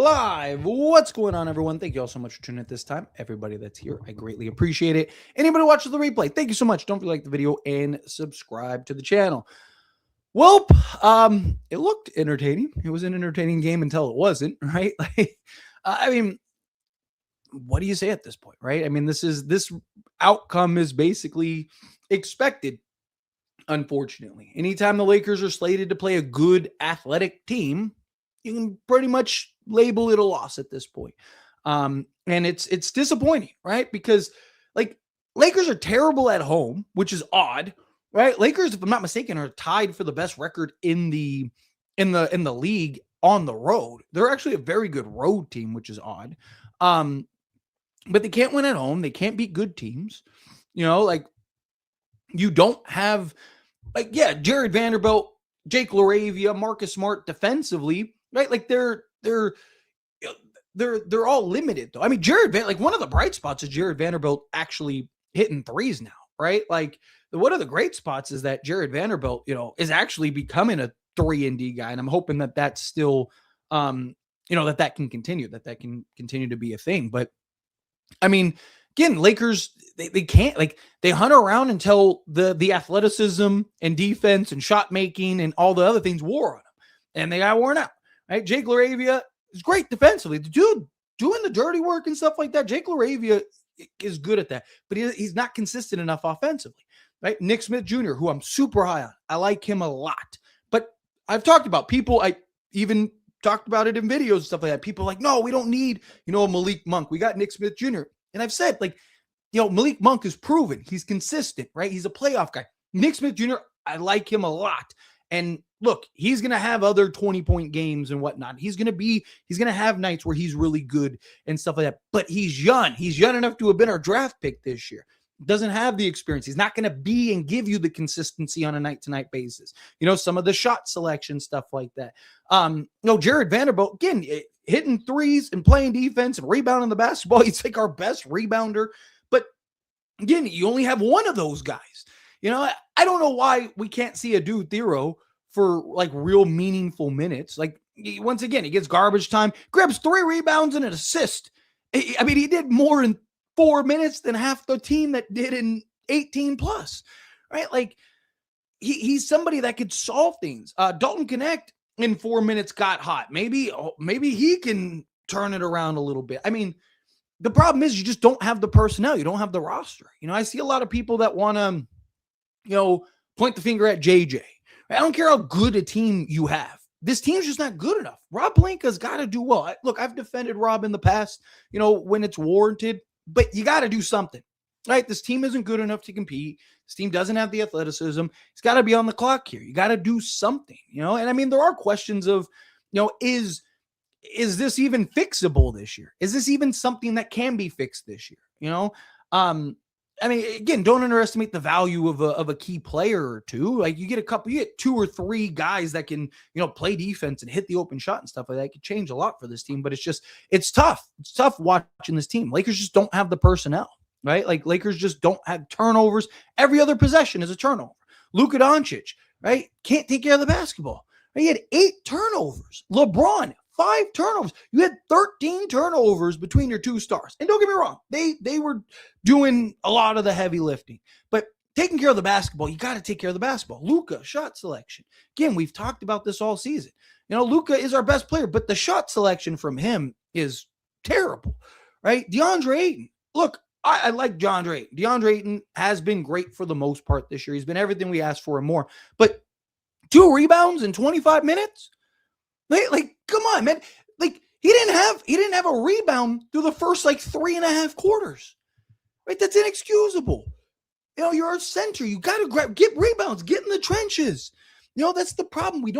live. What's going on, everyone? Thank you all so much for tuning in at this time. Everybody that's here, I greatly appreciate it. Anybody watching the replay, thank you so much. Don't forget to like the video and subscribe to the channel. Well, it looked entertaining. It was an entertaining game until it wasn't, right? I mean, what do you say at this point, right? I mean, this outcome is basically expected. Unfortunately, anytime the Lakers are slated to play a good athletic team, you can pretty much label it a loss at this point. And it's disappointing, right? Because like Lakers are terrible at home, which is odd, right? Lakers, if I'm not mistaken, are tied for the best record in the league on the road. They're actually a very good road team, which is odd. But they can't win at home. They can't beat good teams. You know, like you don't have Jared Vanderbilt, Jake LaRavia, Marcus Smart defensively, right? Like they're all limited though. I mean, one of the bright spots is Jared Vanderbilt actually hitting threes now, right? Like one of the great spots is that Jared Vanderbilt, is actually becoming a 3-and-D guy. And I'm hoping that that's still, that can continue, that can continue to be a thing. But I mean, again, Lakers, they can't, they hunt around until the athleticism and defense and shot making and all the other things wore on them. And they got worn out, right? Jake LaRavia is great defensively. The dude doing the dirty work and stuff like that. Jake LaRavia is good at that, but he's not consistent enough offensively, right? Nick Smith Jr., who I'm super high on. I like him a lot. But I've talked about people, I even talked about it in videos and stuff like that. People are like, no, we don't need, a Malik Monk. We got Nick Smith Jr. And I've said, Malik Monk is proven. He's consistent, right? He's a playoff guy. Nick Smith Jr., I like him a lot. And look, he's going to have other 20-point games and whatnot. He's going to have nights where he's really good and stuff like that. But he's young. He's young enough to have been our draft pick this year. Doesn't have the experience. He's not going to be and give you the consistency on a night-to-night basis. Some of the shot selection, stuff like that. Jared Vanderbilt, again, hitting threes and playing defense and rebounding the basketball. He's like our best rebounder. But again, you only have one of those guys. I don't know why we can't see a dude Thero for real meaningful minutes. Once again, he gets garbage time, grabs 3 rebounds and an assist. I mean, he did more in 4 minutes than half the team that did in 18 plus, right? He's somebody that could solve things. Dalton Connect in 4 minutes got hot. Maybe he can turn it around a little bit. I mean, the problem is you just don't have the personnel. You don't have the roster. I see a lot of people that want to, point the finger at JJ. I don't care how good a team you have. This team's just not good enough. Rob Pelinka's got to do well. Look, I've defended Rob in the past, when it's warranted, but you got to do something, right? This team isn't good enough to compete. This team doesn't have the athleticism. It's got to be on the clock here. You got to do something, and I mean, there are questions of, is this even fixable this year? Is this even something that can be fixed this year? I mean, again, don't underestimate the value of a key player or two. You get 2 or 3 guys that can, play defense and hit the open shot and stuff like that. It could change a lot for this team, but it's tough. It's tough watching this team. Lakers just don't have the personnel, right? Lakers just don't have turnovers. Every other possession is a turnover. Luka Doncic, right? Can't take care of the basketball. Right? He had 8 turnovers. LeBron, 5 turnovers. You had 13 turnovers between your 2 stars. And don't get me wrong, they were doing a lot of the heavy lifting. But taking care of the basketball, you got to take care of the basketball. Luka, shot selection. Again, we've talked about this all season. Luka is our best player, but the shot selection from him is terrible, right? DeAndre Ayton. Look, I like DeAndre Ayton. DeAndre Ayton has been great for the most part this year. He's been everything we asked for and more. But 2 rebounds in 25 minutes? Come on, man. He didn't have a rebound through the first 3.5 quarters. Right? That's inexcusable. You're a center. You got to get rebounds, get in the trenches. That's the problem. We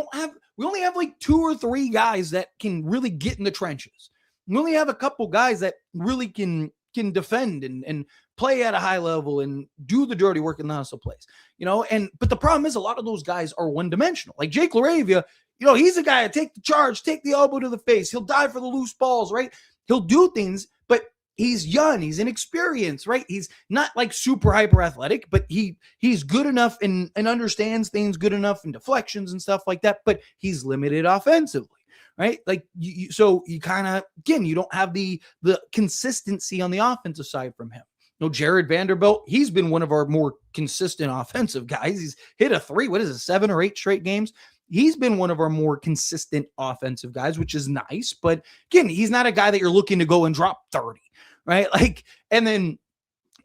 only have 2 or 3 guys that can really get in the trenches. We only have a couple guys that really can defend and play at a high level and do the dirty work in the hustle plays. But the problem is a lot of those guys are one-dimensional. Like Jake LaRavia, he's a guy to take the charge, take the elbow to the face. He'll dive for the loose balls, right? He'll do things, but he's young. He's inexperienced, right? He's not super hyper athletic, but he's good enough and understands things good enough and deflections and stuff like that, but he's limited offensively, right? Like so you kind of, again, you don't have the consistency on the offensive side from him. Jared Vanderbilt, he's been one of our more consistent offensive guys. He's hit a three, what is it, 7 or 8 straight games? He's been one of our more consistent offensive guys, which is nice. But again, he's not a guy that you're looking to go and drop 30, right? Like, and then,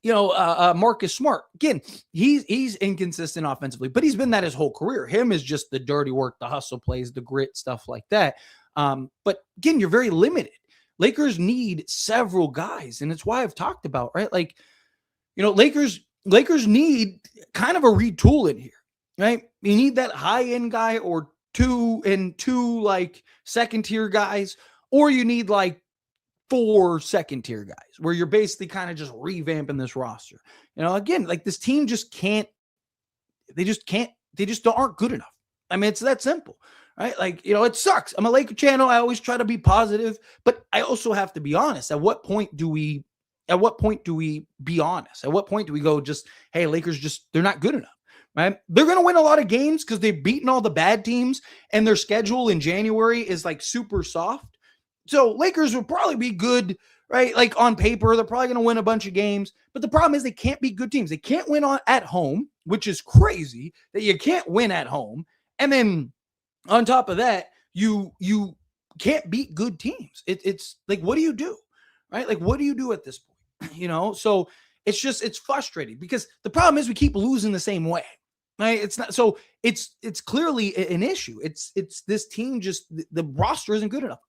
Marcus Smart, again, he's inconsistent offensively, but he's been that his whole career. Him is just the dirty work, the hustle plays, the grit, stuff like that. But again, you're very limited. Lakers need several guys, and it's why I've talked about, right? Like, Lakers need kind of a retool in here, right? You need that high-end guy or two like second-tier guys, or you need like 4 second-tier guys where you're basically kind of just revamping this roster. Again, like this team just they just aren't good enough. I mean, it's that simple, right? Like, it sucks. I'm a Laker channel. I always try to be positive, but I also have to be honest. At what point do we be honest? At what point do we go just, hey, Lakers they're not good enough, right? They're going to win a lot of games because they've beaten all the bad teams and their schedule in January is like super soft. So Lakers would probably be good, right? Like on paper, they're probably going to win a bunch of games. But the problem is they can't beat good teams. They can't win at home, which is crazy that you can't win at home. And then on top of that, you can't beat good teams. It's like, what do you do, right? Like, what do you do at this point? So it's frustrating because the problem is we keep losing the same way. Right? It's not, so it's clearly an issue. It's this team the roster isn't good enough.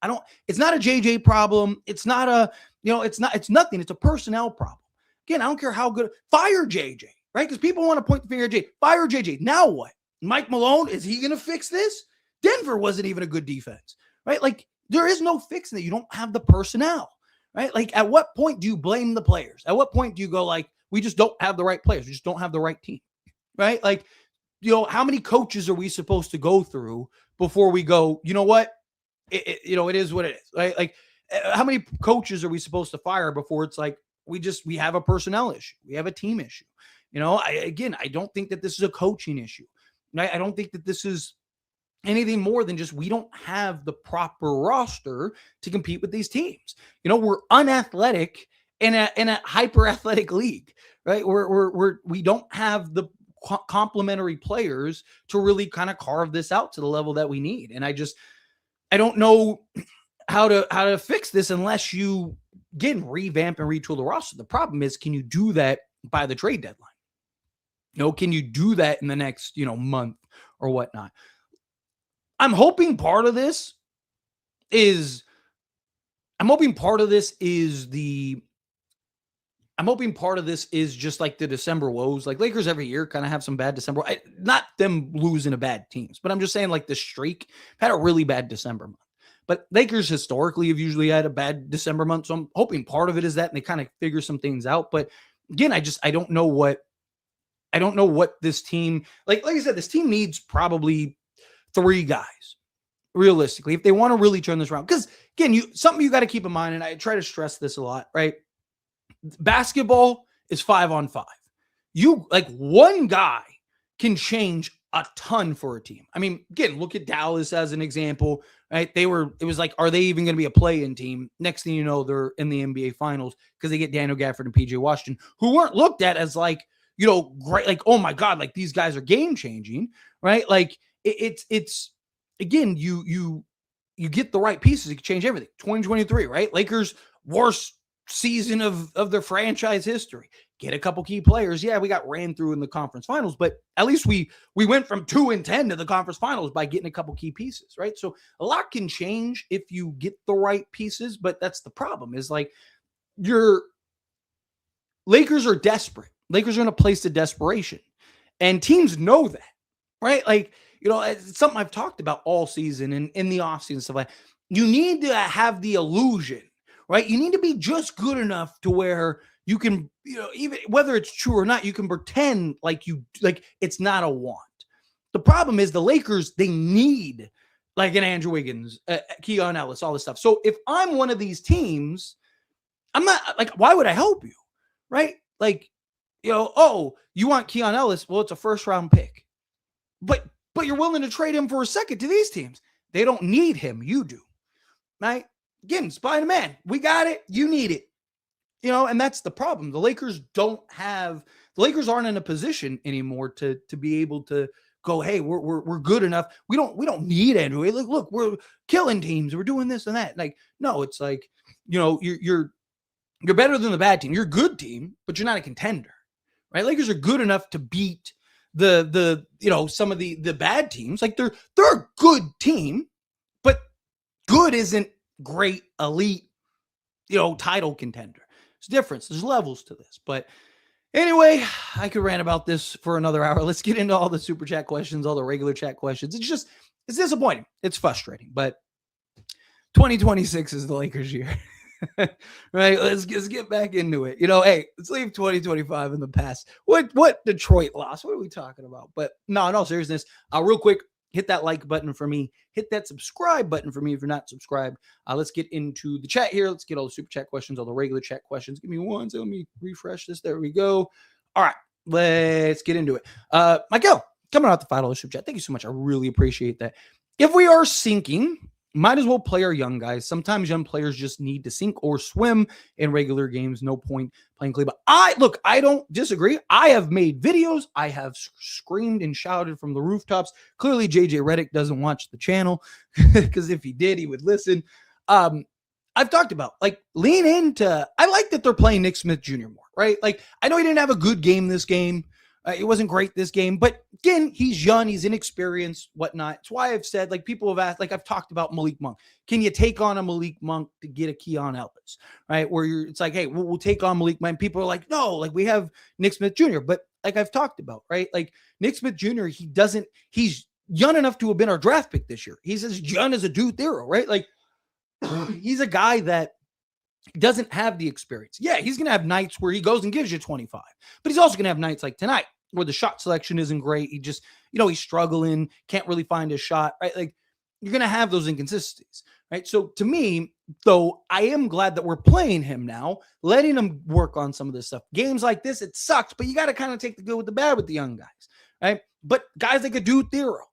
It's not a JJ problem. It's not it's nothing. It's a personnel problem. Again, I don't care how good, fire JJ, right? Because people want to point the finger at JJ. Fire JJ. Now what? Mike Malone, is he going to fix this? Denver wasn't even a good defense, right? Like there is no fixing it. You don't have the personnel, right? Like at what point do you blame the players? At what point do you go like, we just don't have the right players. We just don't have the right team, right? Like, how many coaches are we supposed to go through before we go, you know what? It is what it is, right? Like, how many coaches are we supposed to fire before it's like, we have a personnel issue. We have a team issue. I don't think that this is a coaching issue. I don't think that this is anything more than just, we don't have the proper roster to compete with these teams. We're unathletic in a hyper athletic league, right? We don't have the complementary players to really kind of carve this out to the level that we need. And I don't know how to fix this unless you again revamp and retool the roster. The problem is, can you do that by the trade deadline? Can you do that in the next month or whatnot? I'm hoping part of this is just like the December woes. Like Lakers every year kind of have some bad December. Not them losing to bad teams, but I'm just saying like the streak had a really bad December month. But Lakers historically have usually had a bad December month. So I'm hoping part of it is that and they kind of figure some things out. But again, I don't know what this team, like I said, this team needs probably 3 guys realistically if they want to really turn this around. Because again, something you got to keep in mind, and I try to stress this a lot, right? Basketball is 5-on-5. You like one guy can change a ton for a team. I mean, again, look at Dallas as an example, right? It was like, are they even going to be a play-in team? Next thing you know, they're in the NBA finals because they get Daniel Gafford and PJ Washington, who weren't looked at as like, great, like, oh my God, like these guys are game changing, right? Like it's again, you get the right pieces, you can change everything. 2023, right? Lakers worst season of their franchise history. Get a couple key players. Yeah, we got ran through in the conference finals, but at least we went from 2-10 to the conference finals by getting a couple key pieces, right? So a lot can change if you get the right pieces, but that's the problem is like your Lakers are desperate. Lakers are in a place of desperation, and teams know that, right? Like, it's something I've talked about all season and in the offseason stuff like that. You need to have the illusion, right? You need to be just good enough to where you can, even whether it's true or not, you can pretend like it's not a want. The problem is the Lakers, they need like an Andrew Wiggins, Keon Ellis, all this stuff. So if I'm one of these teams, I'm not like, why would I help you? Right? Like, oh, you want Keon Ellis? Well, it's a first round pick, but you're willing to trade him for a second to these teams. They don't need him. You do. right? Again, supply and demand. We got it. You need it. And that's the problem. The Lakers aren't in a position anymore to be able to go, hey, we're good enough. We don't need Andrew. Look, we're killing teams. We're doing this and that. Like, no, it's like, you're better than the bad team. You're a good team, but you're not a contender, right? Lakers are good enough to beat the some of the bad teams. Like they're a good team, but good isn't great, elite, title contender. There's a difference. There's levels to this. But anyway, I could rant about this for another hour. Let's get into all the super chat questions, all the regular chat questions. It's disappointing. It's frustrating, but 2026 is the Lakers year. Right? Let's get back into it. Hey, let's leave 2025 in the past. What Detroit lost? What are we talking about? But no, in all seriousness, real quick, hit that like button for me. Hit that subscribe button for me if you're not subscribed. Let's get into the chat here. Let's get all the super chat questions, all the regular chat questions. Give me one. So let me refresh this. There we go. All right, let's get into it. Michael, coming out the $5 super chat. Thank you so much. I really appreciate that. If we are sinking, might as well play our young guys. Sometimes young players just need to sink or swim in regular games. No point playing Cleveland. I don't disagree. I have made videos. I have screamed and shouted from the rooftops. Clearly, JJ Redick doesn't watch the channel because if he did, he would listen. I've talked about lean into. I like that they're playing Nick Smith Jr. more, right? Like I know he didn't have a good game this game. It wasn't great this game, but again, he's young, he's inexperienced, whatnot. It's why I've said, people have asked, I've talked about Malik Monk. Can you take on a Malik Monk to get a Keon Ellis, right? Where it's like, hey, we'll take on Malik Monk. People are like, no, we have Nick Smith Jr. But I've talked about, right? Nick Smith Jr., he's young enough to have been our draft pick this year. He's as young as a Dude Thero, right? He's a guy that doesn't have the experience. Yeah, he's going to have nights where he goes and gives you 25, but he's also going to have nights like tonight where the shot selection isn't great. He just, he's struggling, can't really find his shot, right? You're going to have those inconsistencies, right? So to me, though, I am glad that we're playing him now, letting him work on some of this stuff. Games like this, it sucks, but you got to kind of take the good with the bad with the young guys, right? But guys like a Dude Thero,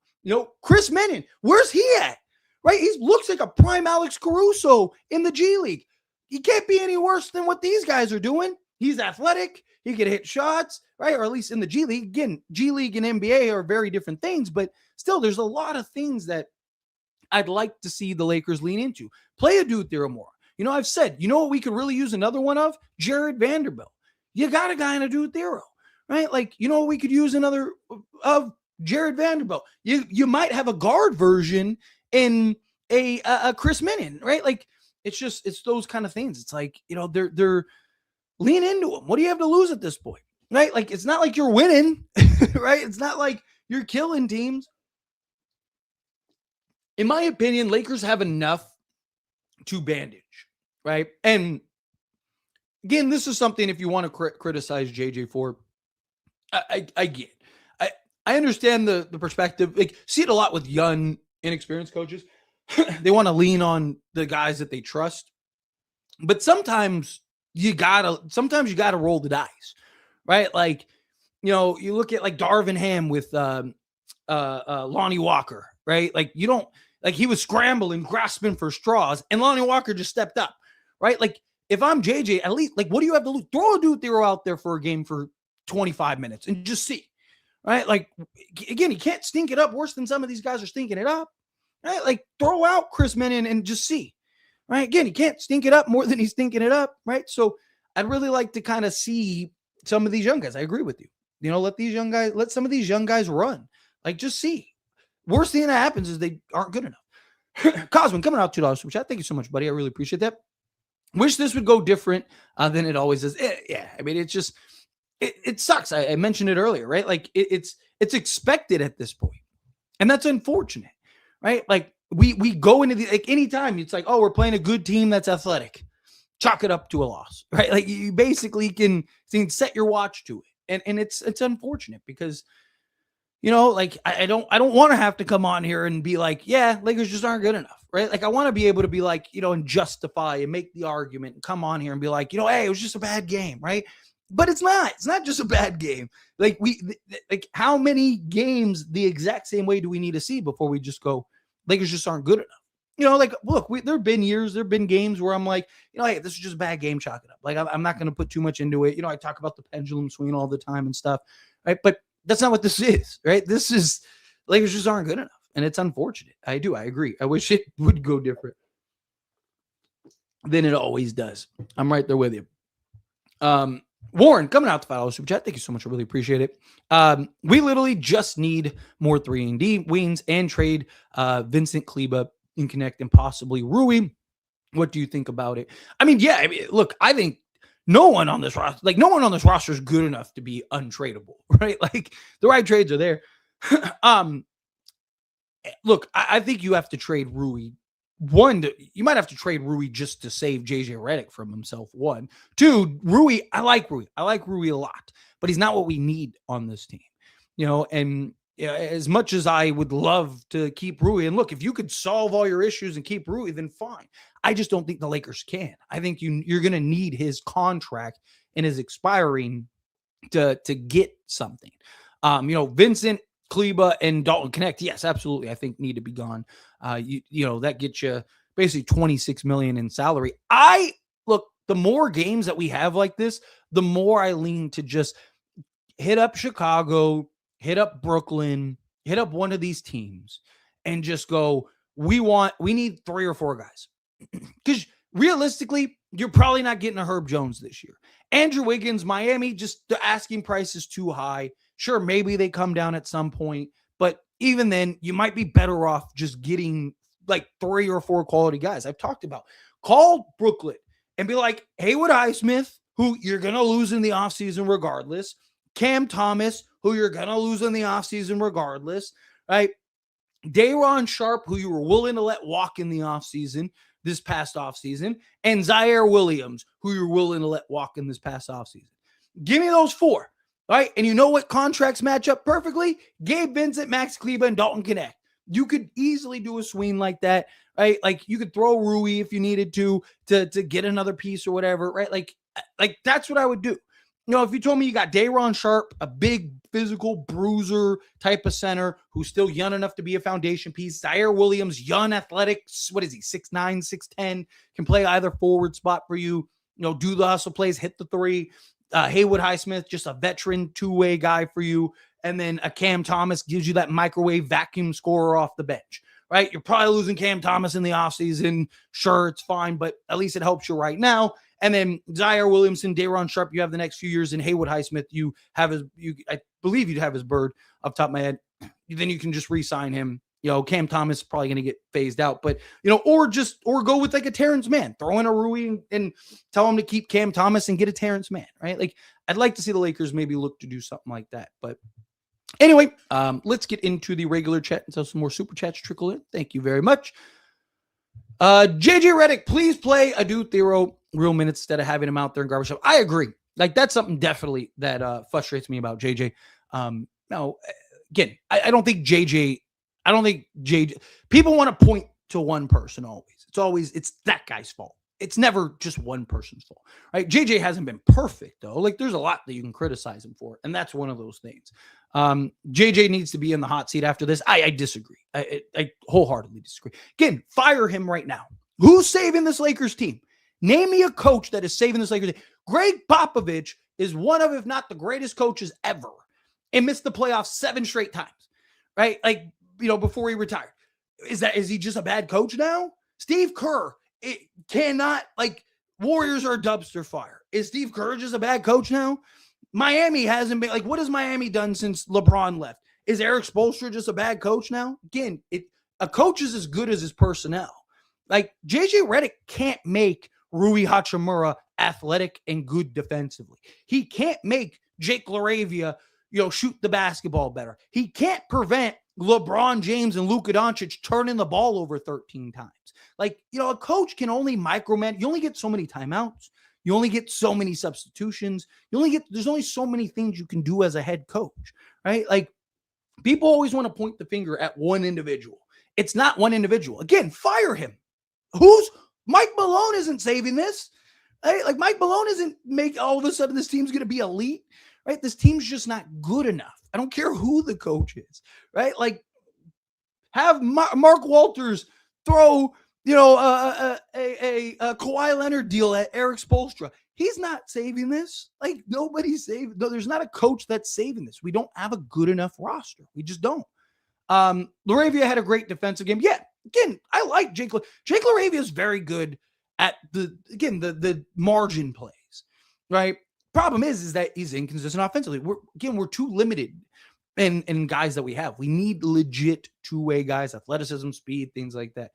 Chris Menon, where's he at, right? He looks like a prime Alex Caruso in the G League. He can't be any worse than what these guys are doing. He's athletic. He can hit shots, right? Or at least in the G League. Again, G League and NBA are very different things, but still there's a lot of things that I'd like to see the Lakers lean into. Play a Dude Thero more. I've said, what we could really use another one of? Jared Vanderbilt. You got a guy in a Dude Thero, right? What we could use another of Jared Vanderbilt. You might have a guard version in a Chris Menon, right? It's those kind of things. It's they're lean into them. What do you have to lose at this point? Right? It's not like you're winning, right? It's not like you're killing teams. In my opinion, Lakers have enough to bandage, right? And again, this is something if you want to criticize JJ for, I get. I understand the perspective. See it a lot with young, inexperienced coaches. They want to lean on the guys that they trust. But sometimes you gotta roll the dice, right? You look at Darvin Ham with Lonnie Walker, right? He was scrambling, grasping for straws, and Lonnie Walker just stepped up, right? If I'm JJ, at least what do you have to lose? Throw a Dude Thero out there for a game for 25 minutes and just see, right? Again, he can't stink it up worse than some of these guys are stinking it up. Right? Throw out Chris Menon and just see, right? Again, he can't stink it up more than he's stinking it up, right? So I'd really like to kind of see some of these young guys. I agree with you. Let some of these young guys run. Just see. Worst thing that happens is they aren't good enough. Cosman coming out $2 super chat. Thank you so much, buddy. I really appreciate that. Wish this would go different than it always is. Yeah, I mean, it sucks. I mentioned it earlier, right? It's expected at this point, and that's unfortunate. Right? We go into the anytime it's oh, we're playing a good team that's athletic. Chalk it up to a loss. Right? You basically can set your watch to it. And it's unfortunate because I don't want to have to come on here and be yeah, Lakers just aren't good enough. Right? I want to be able to be and justify and make the argument and come on here and be hey, it was just a bad game, right? But it's not just a bad game. How many games the exact same way do we need to see before we just go, Lakers just aren't good enough? Like, look, there have been years, there have been games where I'm like, hey, this is just a bad game, chalk it up. Like, I'm not going to put too much into it. I talk about the pendulum swing all the time and stuff, right? But that's not what this is, right? This is, Lakers just aren't good enough, and it's unfortunate. I agree. I wish it would go different than it always does. I'm right there with you. Warren, coming out the $5 super chat. Thank you so much. I really appreciate it. We literally just need more 3-and-D wings and trade Vincent Kleba and connect and possibly Rui. What do you think about it? I mean, look, I think no one on this roster is good enough to be untradeable, right? Like, the right trades are there. Look, I think you have to trade Rui. You might have to trade Rui just to save JJ Redick from himself. 1, 2, Rui. I like Rui a lot, but he's not what we need on this team. And as much as I would love to keep Rui, and look, if you could solve all your issues and keep Rui, then fine. I just don't think the Lakers can. I think you're going to need his contract and his expiring to get something. Vincent, Kleba, and Dalton Connect, yes, absolutely, I think need to be gone. That gets you basically $26 million in salary. Look, the more games that we have like this, the more I lean to just hit up Chicago, hit up Brooklyn, hit up one of these teams, and just go, we need 3 or 4 guys. Because realistically, you're probably not getting a Herb Jones this year. Andrew Wiggins, Miami, just the asking price is too high. Sure, maybe they come down at some point, but even then, you might be better off just getting like 3 or 4 quality guys. I've talked about. Call Brooklyn and be like, Haywood Highsmith, who you're going to lose in the offseason regardless. Cam Thomas, who you're going to lose in the offseason regardless, right? Day'Ron Sharp, who you were willing to let walk in the offseason, this past offseason, and Zaire Williams, who you're willing to let walk in this past offseason. Give me those 4. All right, and you know what contracts match up perfectly? Gabe Vincent, Max Kleba, and Dalton Connect. You could easily do a swing like that, right? Like, you could throw Rui if you needed to get another piece or whatever, right? Like that's what I would do. If you told me you got Day'Ron Sharp, a big physical bruiser type of center who's still young enough to be a foundation piece, Zaire Williams, young, athletic, what is he, 6'9", 6'10", can play either forward spot for you, do the hustle plays, hit the 3. Haywood Highsmith, just a veteran 2-way guy for you. And then a Cam Thomas gives you that microwave vacuum scorer off the bench, right? You're probably losing Cam Thomas in the offseason. Sure, it's fine, but at least it helps you right now. And then Zaire Williamson, Day'Ron Sharp, you have the next few years. And Haywood Highsmith, I believe you'd have his bird off the top of my head. Then you can just re-sign him. Cam Thomas is probably going to get phased out, but, or go with like a Terrence Mann, throw in a Rui and tell him to keep Cam Thomas and get a Terrence Mann, right? Like, I'd like to see the Lakers maybe look to do something like that. But anyway, let's get into the regular chat and so some more super chats trickle in. Thank you very much. JJ Redick, please play Adu Thero real minutes instead of having him out there in garbage time. I agree. Like, that's something definitely that frustrates me about JJ. Now, again, I don't think JJ, people want to point to one person always. It's that guy's fault. It's never just one person's fault, right? JJ hasn't been perfect, though. Like, there's a lot that you can criticize him for, and that's one of those things. JJ needs to be in the hot seat after this. I disagree. I wholeheartedly disagree. Again, fire him right now. Who's saving this Lakers team? Name me a coach that is saving this Lakers team. Greg Popovich is one of, if not the greatest coaches ever, and missed the playoffs 7 straight times, right? Like, before he retired. Is he just a bad coach now? Steve Kerr, it cannot, like, Warriors are a dumpster fire. Is Steve Kerr just a bad coach now? Miami hasn't been, like, what has Miami done since LeBron left? Is Eric Spoelstra just a bad coach now? Again, a coach is as good as his personnel. Like, JJ Redick can't make Rui Hachimura athletic and good defensively. He can't make Jake LaRavia, shoot the basketball better. He can't prevent LeBron James and Luka Doncic turning the ball over 13 times. Like, a coach can only micromanage. You only get so many timeouts. You only get so many substitutions. There's only so many things you can do as a head coach, right? Like, people always want to point the finger at one individual. It's not one individual. Again, fire him. Mike Malone isn't saving this. Right? Like, Mike Malone isn't all of a sudden this team's going to be elite, right? This team's just not good enough. I don't care who the coach is, right? Like, have Mark Walters throw a Kawhi Leonard deal at Eric Spoelstra. He's not saving this. Like, nobody's saving. No, there's not a coach that's saving this. We don't have a good enough roster. We just don't. Laravia had a great defensive game. Yeah, again, I like Jake. Jake Laravia is very good at the margin plays, right? Problem is that he's inconsistent offensively. We're too limited in guys that we have. We need legit two-way guys, athleticism, speed, things like that.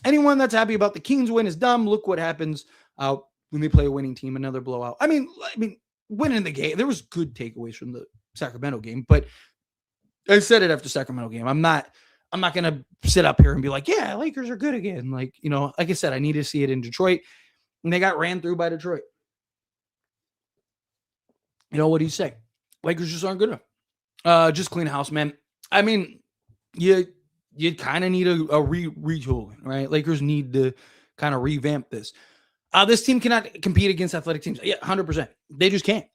Anyone that's happy about the Kings win is dumb. Look what happens when they play a winning team, another blowout. I mean, winning the game, there was good takeaways from the Sacramento game, but I said it after Sacramento game. I'm not going to sit up here and be like, yeah, Lakers are good again. Like, like I said, I need to see it in Detroit, and they got ran through by Detroit. What do you say? Lakers just aren't good enough. Just clean house, man. I mean, you kind of need a retooling, right? Lakers need to kind of revamp this. This team cannot compete against athletic teams. Yeah, 100%. They just can't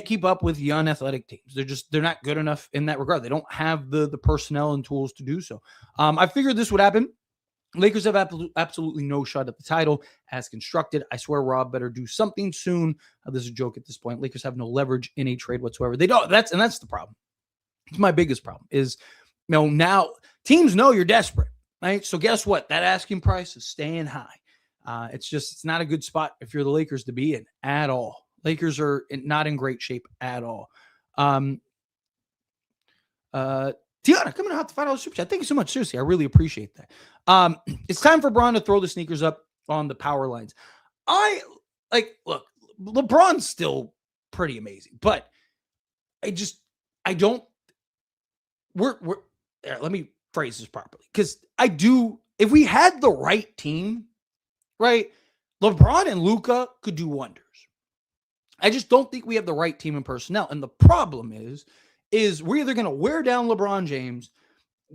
keep up with young athletic teams. They're not good enough in that regard. They don't have the personnel and tools to do so. I figured this would happen. Lakers have absolutely no shot at the title as constructed. I swear Rob better do something soon. This is a joke at this point. Lakers have no leverage in a trade whatsoever. They don't. That's the problem. It's my biggest problem is, now teams know you're desperate, right? So guess what? That asking price is staying high. It's not a good spot if you're the Lakers to be in at all. Lakers are not in great shape at all. Tiana, coming out to $5 super chat. Thank you so much. Seriously, I really appreciate that. It's time for Bron to throw the sneakers up on the power lines. Look, LeBron's still pretty amazing, but let me phrase this properly. Because if we had the right team, right, LeBron and Luka could do wonders. I just don't think we have the right team and personnel. And the problem is we're either going to wear down LeBron James,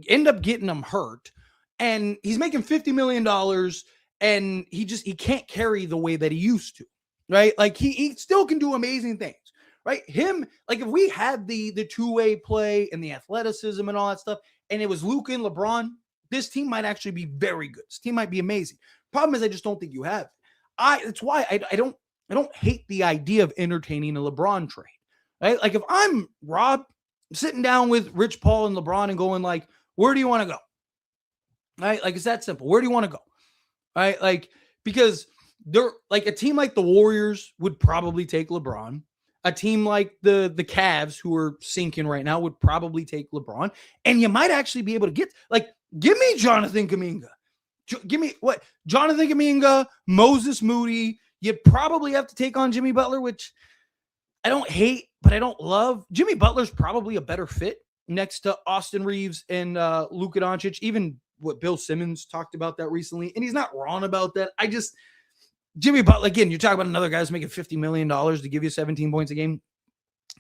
end up getting him hurt, and he's making $50 million, and he can't carry the way that he used to, right? Like, he still can do amazing things, right? If we had the two-way play and the athleticism and all that stuff, and it was Luka and LeBron, this team might actually be very good. This team might be amazing. Problem is, I just don't think you have it. It's why I don't hate the idea of entertaining a LeBron trade, right? Like, if I'm Rob, sitting down with Rich Paul and LeBron and going like, where do you want to go? Right? Like, it's that simple. Where do you want to go? Right? Like, because they're like a team like the Warriors would probably take LeBron. A team like the Cavs, who are sinking right now, would probably take LeBron. And you might actually be able to give me Jonathan Kuminga. Give me Jonathan Kuminga, Moses Moody. You probably have to take on Jimmy Butler, which I don't hate, but I don't love. Jimmy Butler's probably a better fit next to Austin Reeves and Luka Doncic. Even what Bill Simmons talked about that recently, and he's not wrong about that. Jimmy Butler, again, you're talking about another guy who's making $50 million to give you 17 points a game.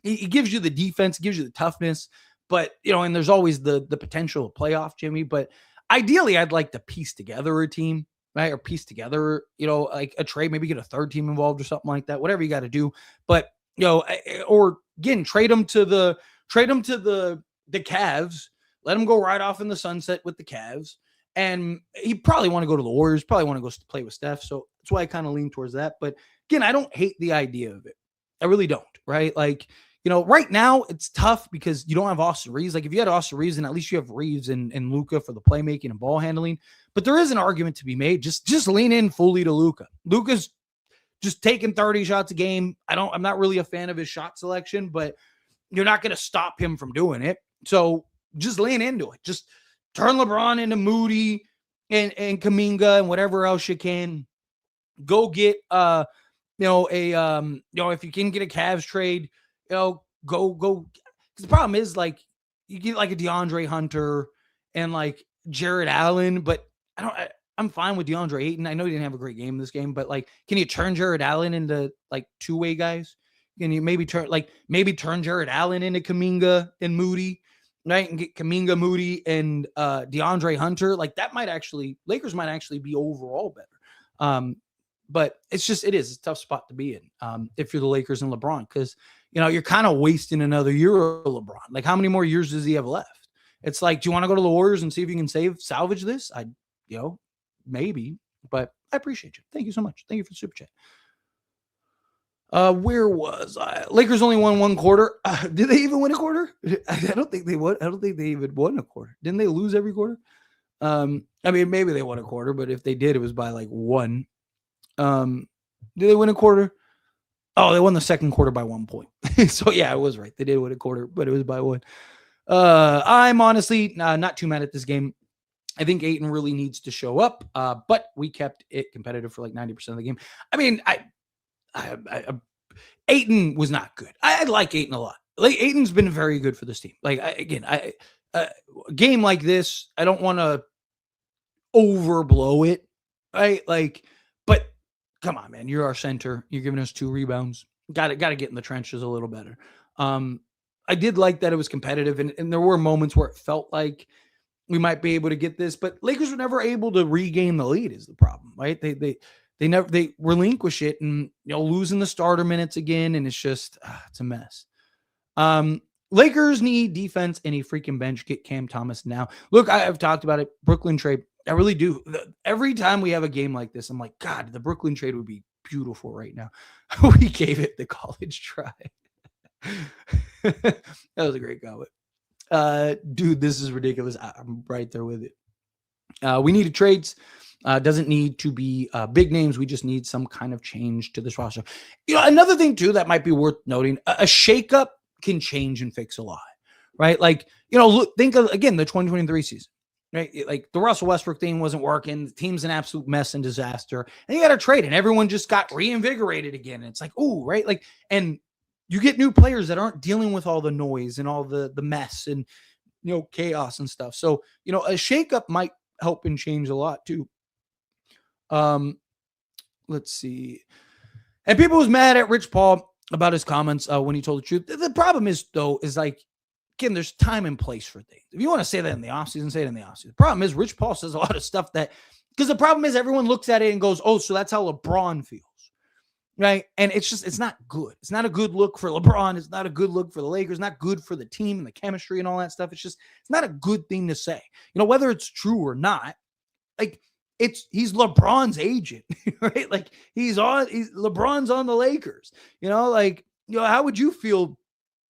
He gives you the defense, gives you the toughness, but, and there's always the potential of playoff Jimmy. But ideally, I'd like to piece together a team, right? Or piece together, like a trade, maybe get a third team involved or something like that, whatever you got to do. But, or again, trade them to the Cavs, let him go right off in the sunset with the Cavs. And he probably want to go to the Warriors, probably want to go play with Steph. So that's why I kind of lean towards that. But again, I don't hate the idea of it. I really don't, right? Like, right now it's tough because you don't have Austin Reeves. Like, if you had Austin Reeves, then at least you have Reeves and Luka for the playmaking and ball handling. But there is an argument to be made. Just lean in fully to Luka. Luka's just taking 30 shots a game. I'm not really a fan of his shot selection, but you're not going to stop him from doing it. So just lean into it. Just turn LeBron into Moody and Kuminga and whatever else you can. Go get if you can get a Cavs trade, go. The problem is, like, you get like a DeAndre Hunter and like Jared Allen, but I'm fine with DeAndre Ayton. I know he didn't have a great game in this game, but like, can you turn Jared Allen into like two-way guys? Can you maybe turn Jared Allen into Kuminga and Moody, right? And get Kuminga, Moody, and DeAndre Hunter. Like, Lakers might actually be overall better. But it is a tough spot to be in if you're the Lakers and LeBron, because you're kind of wasting another year of LeBron. Like, how many more years does he have left? It's like, do you want to go to the Warriors and see if you can salvage this? maybe, but I appreciate you. Thank you so much. Thank you for the super chat. Where was I? Lakers only won one quarter. Did they even win a quarter? I don't think they won. I don't think they even won a quarter. Didn't they lose every quarter? I mean, maybe they won a quarter, but if they did, it was by like one. Did they win a quarter? Oh, they won the second quarter by 1 point. So yeah, I was right. They did win a quarter, but it was by one. I'm honestly not too mad at this game. I think Ayton really needs to show up, but we kept it competitive for like 90% of the game. I mean, Ayton was not good. I like Ayton a lot. Like Ayton's been very good for this team. Like a game like this, I don't want to overblow it, right? Like, but come on, man, you're our center. You're giving us 2 rebounds. Got to get in the trenches a little better. I did like that it was competitive, and there were moments where it felt like we might be able to get this, but Lakers were never able to regain the lead. Is the problem, right? They relinquish it, and losing the starter minutes again, and it's just it's a mess. Lakers need defense and a freaking bench. Get Cam Thomas now. Look, I've talked about it. Brooklyn trade. I really do. Every time we have a game like this, I'm like, God, the Brooklyn trade would be beautiful right now. We gave it the college try. That was a great comment. Dude, this is ridiculous. I'm right there with it. We needed trades. Doesn't need to be big names. We just need some kind of change to this roster. Another thing too that might be worth noting: a shakeup can change and fix a lot, right? Like, look, think of again the 2023 season, right? Like the Russell Westbrook thing wasn't working. The team's an absolute mess and disaster, and you got to trade, and everyone just got reinvigorated again. And it's like, ooh, right? Like, and you get new players that aren't dealing with all the noise and all the mess and chaos and stuff. So a shakeup might help and change a lot too. Let's see. And people was mad at Rich Paul about his comments when he told the truth. The problem is like, again, there's time and place for things. If you want to say that in the offseason, say it in the offseason. The problem is Rich Paul says a lot of stuff because the problem is everyone looks at it and goes, oh, so that's how LeBron feels. Right. And it's not good. It's not a good look for LeBron. It's not a good look for the Lakers. Not good for the team and the chemistry and all that stuff. It's not a good thing to say, whether it's true or not. Like, he's LeBron's agent, right? Like LeBron's on the Lakers, how would you feel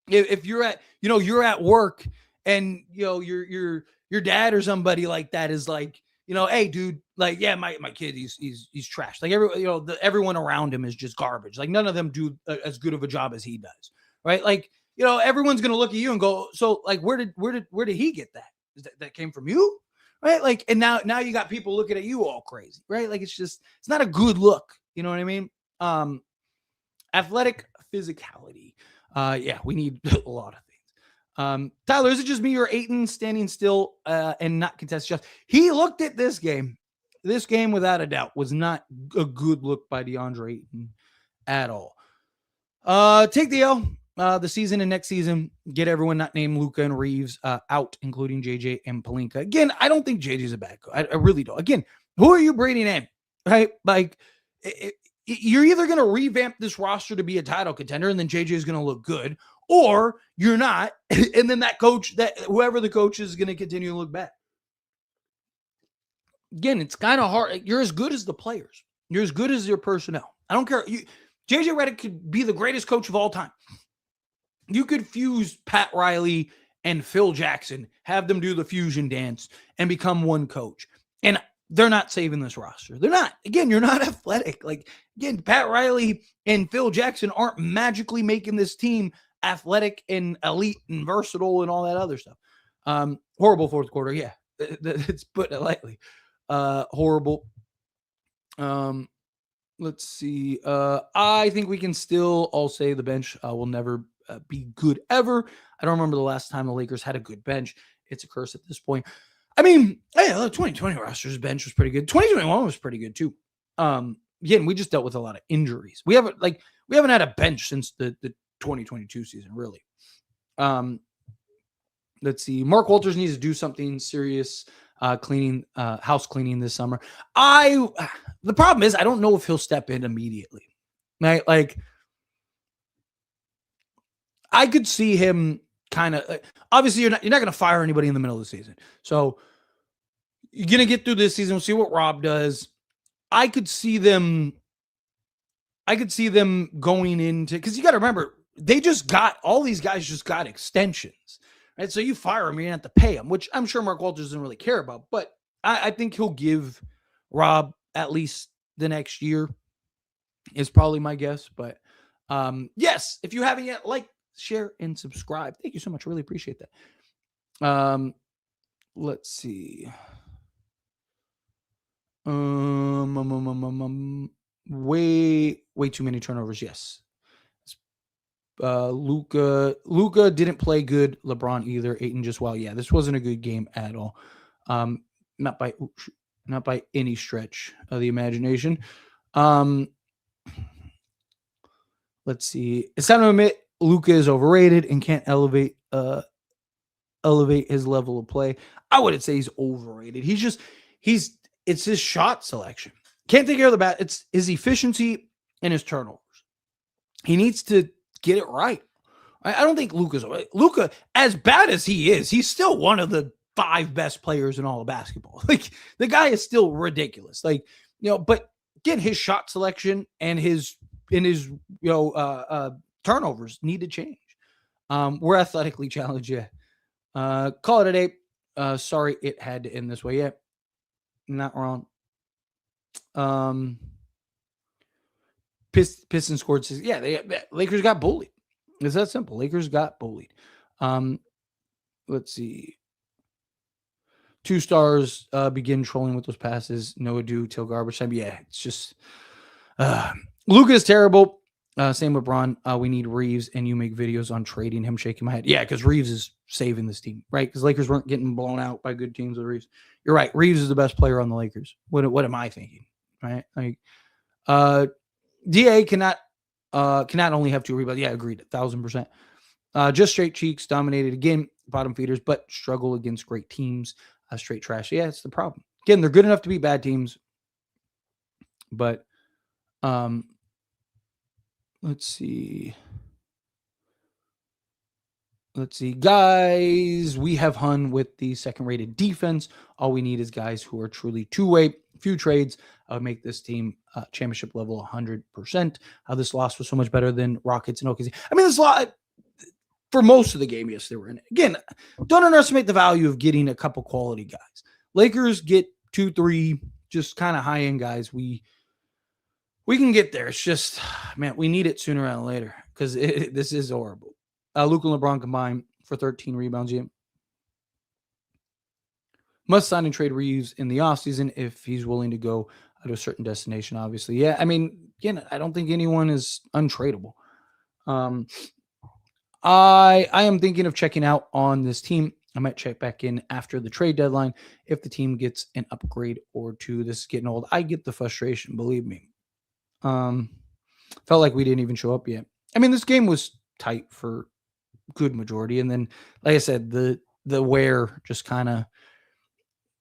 if you're at work and, your dad or somebody like that is like, hey dude, like, yeah, my kid, he's trash. Like everyone around him is just garbage. Like none of them do as good of a job as he does. Right. Like, everyone's going to look at you and go, so like, where did he get that? That came from you? Right. Like, and now you got people looking at you all crazy, right? Like, it's not a good look. You know what I mean? Athletic physicality. Yeah, we need a lot of things. Tyler, is it just me or Ayton standing still and not contest shots? He looked at this game. This game, without a doubt, was not a good look by DeAndre Ayton at all. Take the L. The season and next season, get everyone not named Luka and Reeves out, including JJ and Pelinka. Again, I don't think JJ's a bad coach. I really don't. Again, who are you bringing in? Right? Like, you're either going to revamp this roster to be a title contender, and then JJ is going to look good, or you're not, and then whoever the coach is going to continue to look bad. Again, it's kind of hard. You're as good as the players. You're as good as your personnel. I don't care. JJ Redick could be the greatest coach of all time. You could fuse Pat Riley and Phil Jackson, have them do the fusion dance and become one coach. And they're not saving this roster. They're not. Again, you're not athletic. Like, again, Pat Riley and Phil Jackson aren't magically making this team athletic and elite and versatile and all that other stuff. Horrible fourth quarter. Yeah, it's putting it lightly. Horrible. Let's see. I think we can still all say the bench will never be good ever. I don't remember the last time the Lakers had a good bench. It's a curse at this point. I mean, the 2020 roster's bench was pretty good. 2021 was pretty good too. Again, we just dealt with a lot of injuries. We haven't had a bench since the 2022 season, really. Let's see. Mark Walters needs to do something serious, house cleaning this summer. The problem is I don't know if he'll step in immediately. Right? Like, I could see him kind of obviously you're not going to fire anybody in the middle of the season. So You're going to get through this season. We'll see what Rob does. I could see them going into, because you got to remember, they just got, all these guys just got extensions, right? So you fire them, you have to pay them, which I'm sure Mark Walters doesn't really care about. But I think he'll give Rob at least the next year, is probably my guess. But yes, if you haven't yet, like, share, and subscribe. Thank you so much. Really appreciate that. Let's see. Way too many turnovers. Yes. Luka didn't play good. LeBron either. Ayton just, well, yeah, this wasn't a good game at all. Not by any stretch of the imagination. Let's see. It's time to admit Luka is overrated and can't elevate his level of play. I wouldn't say he's overrated. It's his shot selection. Can't take care of the bat. It's his efficiency and his turnovers. He needs to get it right. I don't think Luka, as bad as he is, he's still one of the 5 best players in all of basketball. Like, the guy is still ridiculous. Like, but again, his shot selection and his turnovers need to change. We're athletically challenged. Yeah. Call it a day. Sorry it had to end this way. Yeah. Not wrong. Pistons scored 6. Yeah, Lakers got bullied. It's that simple. Lakers got bullied. Let's see. 2 stars begin trolling with those passes. No ado till garbage time. Yeah, it's just Luka is terrible. Same with Bron. We need Reeves, and you make videos on trading him. Shaking my head. Yeah, because Reeves is saving this team, right? Because Lakers weren't getting blown out by good teams with Reeves. You're right. Reeves is the best player on the Lakers. What am I thinking? Right? Like, DA cannot only have 2 rebounds. Yeah, agreed. 1,000%. Just straight cheeks, dominated again, bottom feeders, but struggle against great teams. Straight trash. Yeah, it's the problem. Again, they're good enough to beat bad teams, but let's see. Guys, we have Hun with the second-rated defense. All we need is guys who are truly two-way. Few trades make this team championship level 100%. How this loss was so much better than Rockets and OKC. I mean, this lot for most of the game, yes, they were in it. Again, don't underestimate the value of getting a couple quality guys. Lakers get 2, 3, just kind of high-end guys. We can get there. It's just, man, we need it sooner rather than later, because this is horrible. Luka and LeBron combined for 13 rebounds. Yeah. Must sign and trade Reeves in the offseason if he's willing to go to a certain destination, obviously. Yeah, I mean, again, I don't think anyone is untradeable. I am thinking of checking out on this team. I might check back in after the trade deadline if the team gets an upgrade or 2. This is getting old. I get the frustration, believe me. Felt like we didn't even show up yet. I mean, this game was tight for good majority, and then, like I said, the wear just kind of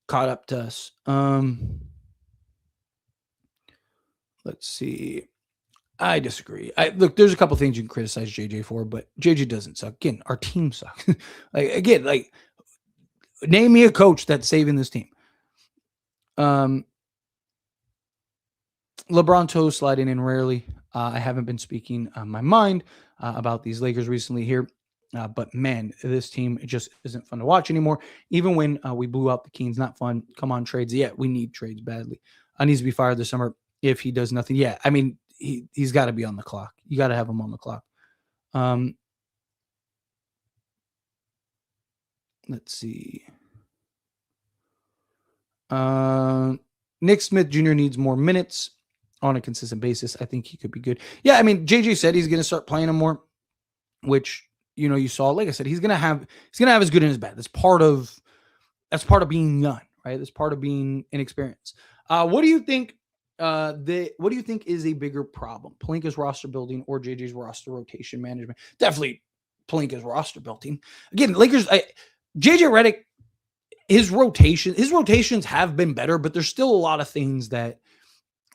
caught up to us. Let's see. I disagree. Look, there's a couple things you can criticize JJ for, but JJ doesn't suck. Again, our team sucks. like name me a coach that's saving this team. LeBron toe sliding in rarely. I haven't been speaking on my mind about these Lakers recently here. But man, this team, it just isn't fun to watch anymore. Even when we blew out the Kings, not fun. Come on, trades. Yeah, we need trades badly. Needs to be fired this summer if he does nothing. Yeah, I mean, he's got to be on the clock. You got to have him on the clock. Let's see. Nick Smith Jr. needs more minutes on a consistent basis. I think he could be good. Yeah, I mean, JJ said he's going to start playing him more, which, you saw. Like I said, he's going to have his good and his bad. That's part of being young, right? That's part of being inexperienced. What do you think? What do you think is a bigger problem? Pelinka's roster building or JJ's roster rotation management? Definitely Pelinka's roster building. Again, Lakers, JJ Redick, his rotations have been better, but there's still a lot of things that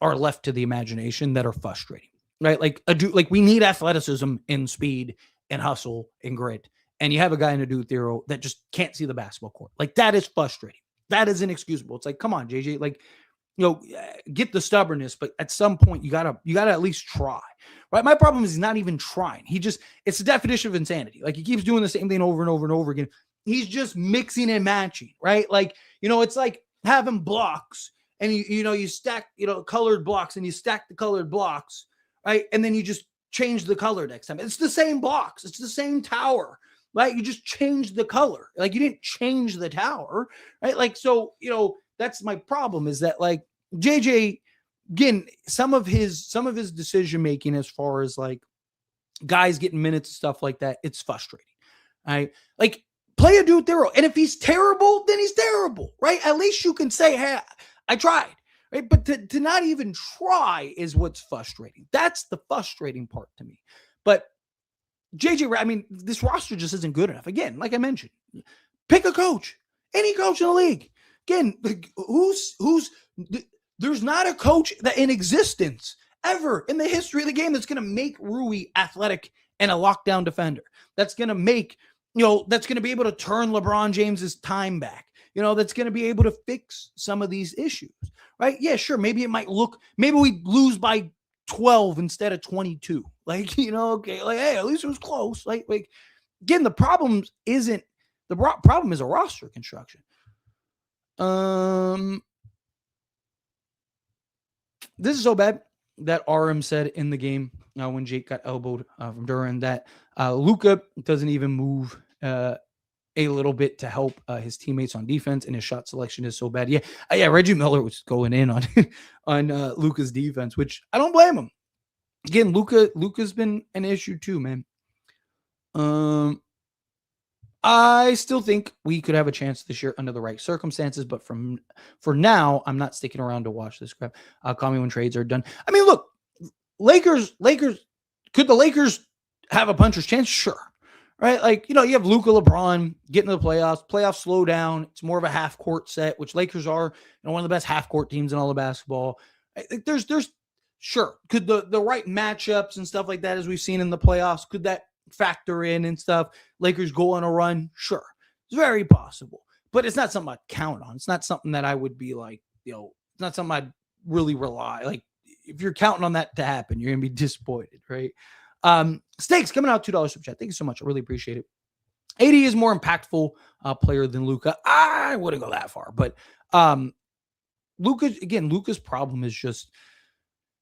are left to the imagination that are frustrating, right? Like we need athleticism and speed and hustle and grit. And you have a guy in a dude Thero that just can't see the basketball court. Like, that is frustrating. That is inexcusable. It's like, come on, JJ, like, get the stubbornness, but at some point you gotta at least try. Right? My problem is he's not even trying. It's the definition of insanity. Like, he keeps doing the same thing over and over and over again. He's just mixing and matching, right? Like, it's like having blocks and you stack, colored blocks, and you stack the colored blocks, right? And then you just change the color next time. It's the same blocks. It's the same tower, right? You just change the color. Like, you didn't change the tower, right? Like, so, that's my problem, is that, like, JJ, again, some of his decision making as far as like guys getting minutes and stuff like that, it's frustrating. Right? Like, play a dude thorough. And if he's terrible, then he's terrible, right? At least you can say, hey, I tried. Right? But to not even try is what's frustrating. That's the frustrating part to me. But JJ, I mean, this roster just isn't good enough. Again, like I mentioned, pick a coach, any coach in the league. Again, there's not a coach that in existence ever in the history of the game that's going to make Rui athletic and a lockdown defender. That's going to make, that's going to be able to turn LeBron James's time back. That's going to be able to fix some of these issues, right? Yeah, sure. Maybe we lose by 12 instead of 22. Like, okay, like, hey, at least it was close. Like again, the problem is a roster construction. This is so bad that RM said in the game when Jake got elbowed from Duran that Luka doesn't even move a little bit to help his teammates on defense, and his shot selection is so bad. Yeah, Reggie Miller was going in on Luka's defense, which I don't blame him. Again, Luka's been an issue too, man. I still think we could have a chance this year under the right circumstances, but for now, I'm not sticking around to watch this crap. Call me when trades are done. I mean, look, Lakers, could the Lakers have a puncher's chance? Sure. Right? Like, you have Luka, LeBron getting to the playoffs slow down. It's more of a half court set, which Lakers are, one of the best half court teams in all of basketball. I think there's sure. Could the right matchups and stuff like that, as we've seen in the playoffs, could that factor in and stuff? Lakers go on a run? Sure. It's very possible. But it's not something I'd count on. It's not something that I would be like, it's not something I'd really rely. Like, if you're counting on that to happen, you're going to be disappointed, right? Stakes coming out, $2 super chat. Thank you so much. I really appreciate it. AD is more impactful player than Luka. I wouldn't go that far, but Luka's problem is just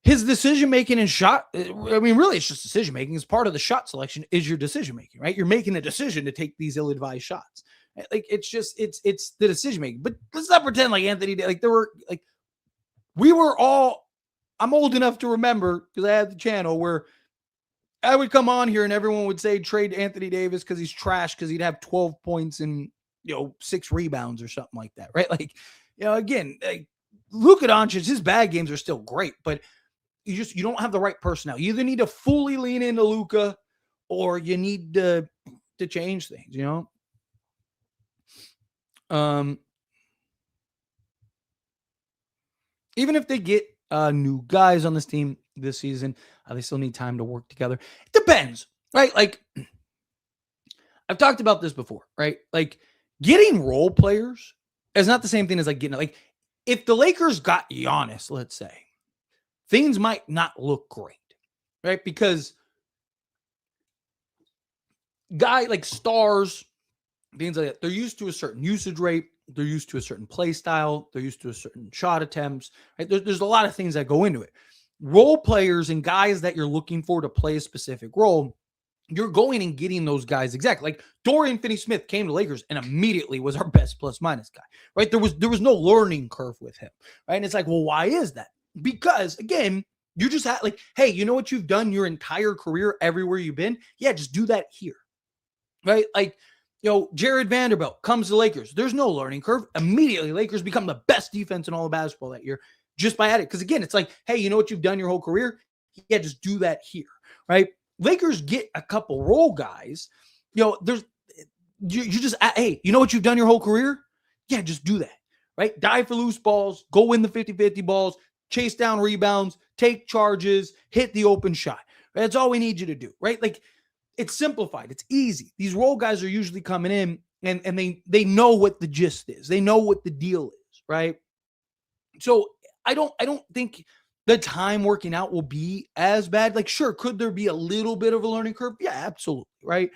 his decision-making and shot. I mean, really, it's just decision-making. It's part of the shot selection is your decision-making, right? You're making a decision to take these ill-advised shots. Like, it's the decision-making. But let's not pretend like Anthony, like, I'm old enough to remember, because I had the channel where I would come on here and everyone would say trade Anthony Davis because he's trash, because he'd have 12 points and 6 rebounds or something like that, right? Like, again, like, Luka Doncic, his bad games are still great, but you don't have the right personnel. You either need to fully lean into Luka, or you need to change things. Even if they get new guys on this team this season, they still need time to work together. It depends, right? Like, I've talked about this before, right? Like, getting role players is not the same thing as like getting, like, if the Lakers got Giannis, let's say, things might not look great, right? Because like stars, things like that, they're used to a certain usage rate. They're used to a certain play style. They're used to a certain shot attempts. Right? There's a lot of things that go into it. Role players and guys that you're looking for to play a specific role, you're going and getting those guys exactly. Like, Dorian Finney-Smith came to Lakers and immediately was our best plus-minus guy, right? There was no learning curve with him, right? And it's like, well, why is that? Because, again, you just had, like, hey, you know what you've done your entire career everywhere you've been? Yeah, just do that here, right? Like, Jared Vanderbilt comes to Lakers. There's no learning curve. Immediately, Lakers become the best defense in all of basketball that year just by adding. Because, again, it's like, hey, you know what you've done your whole career? Yeah, just do that here, right? Lakers get a couple role guys. You just, hey, you know what you've done your whole career? Yeah, just do that, right? Die for loose balls, go win the 50-50 balls, chase down rebounds, take charges, hit the open shot. Right? That's all we need you to do, right? Like, it's simplified. It's easy. These role guys are usually coming in and they know what the gist is. They know what the deal is, right? So I don't think the time working out will be as bad. Like, sure, could there be a little bit of a learning curve? Yeah, absolutely, right?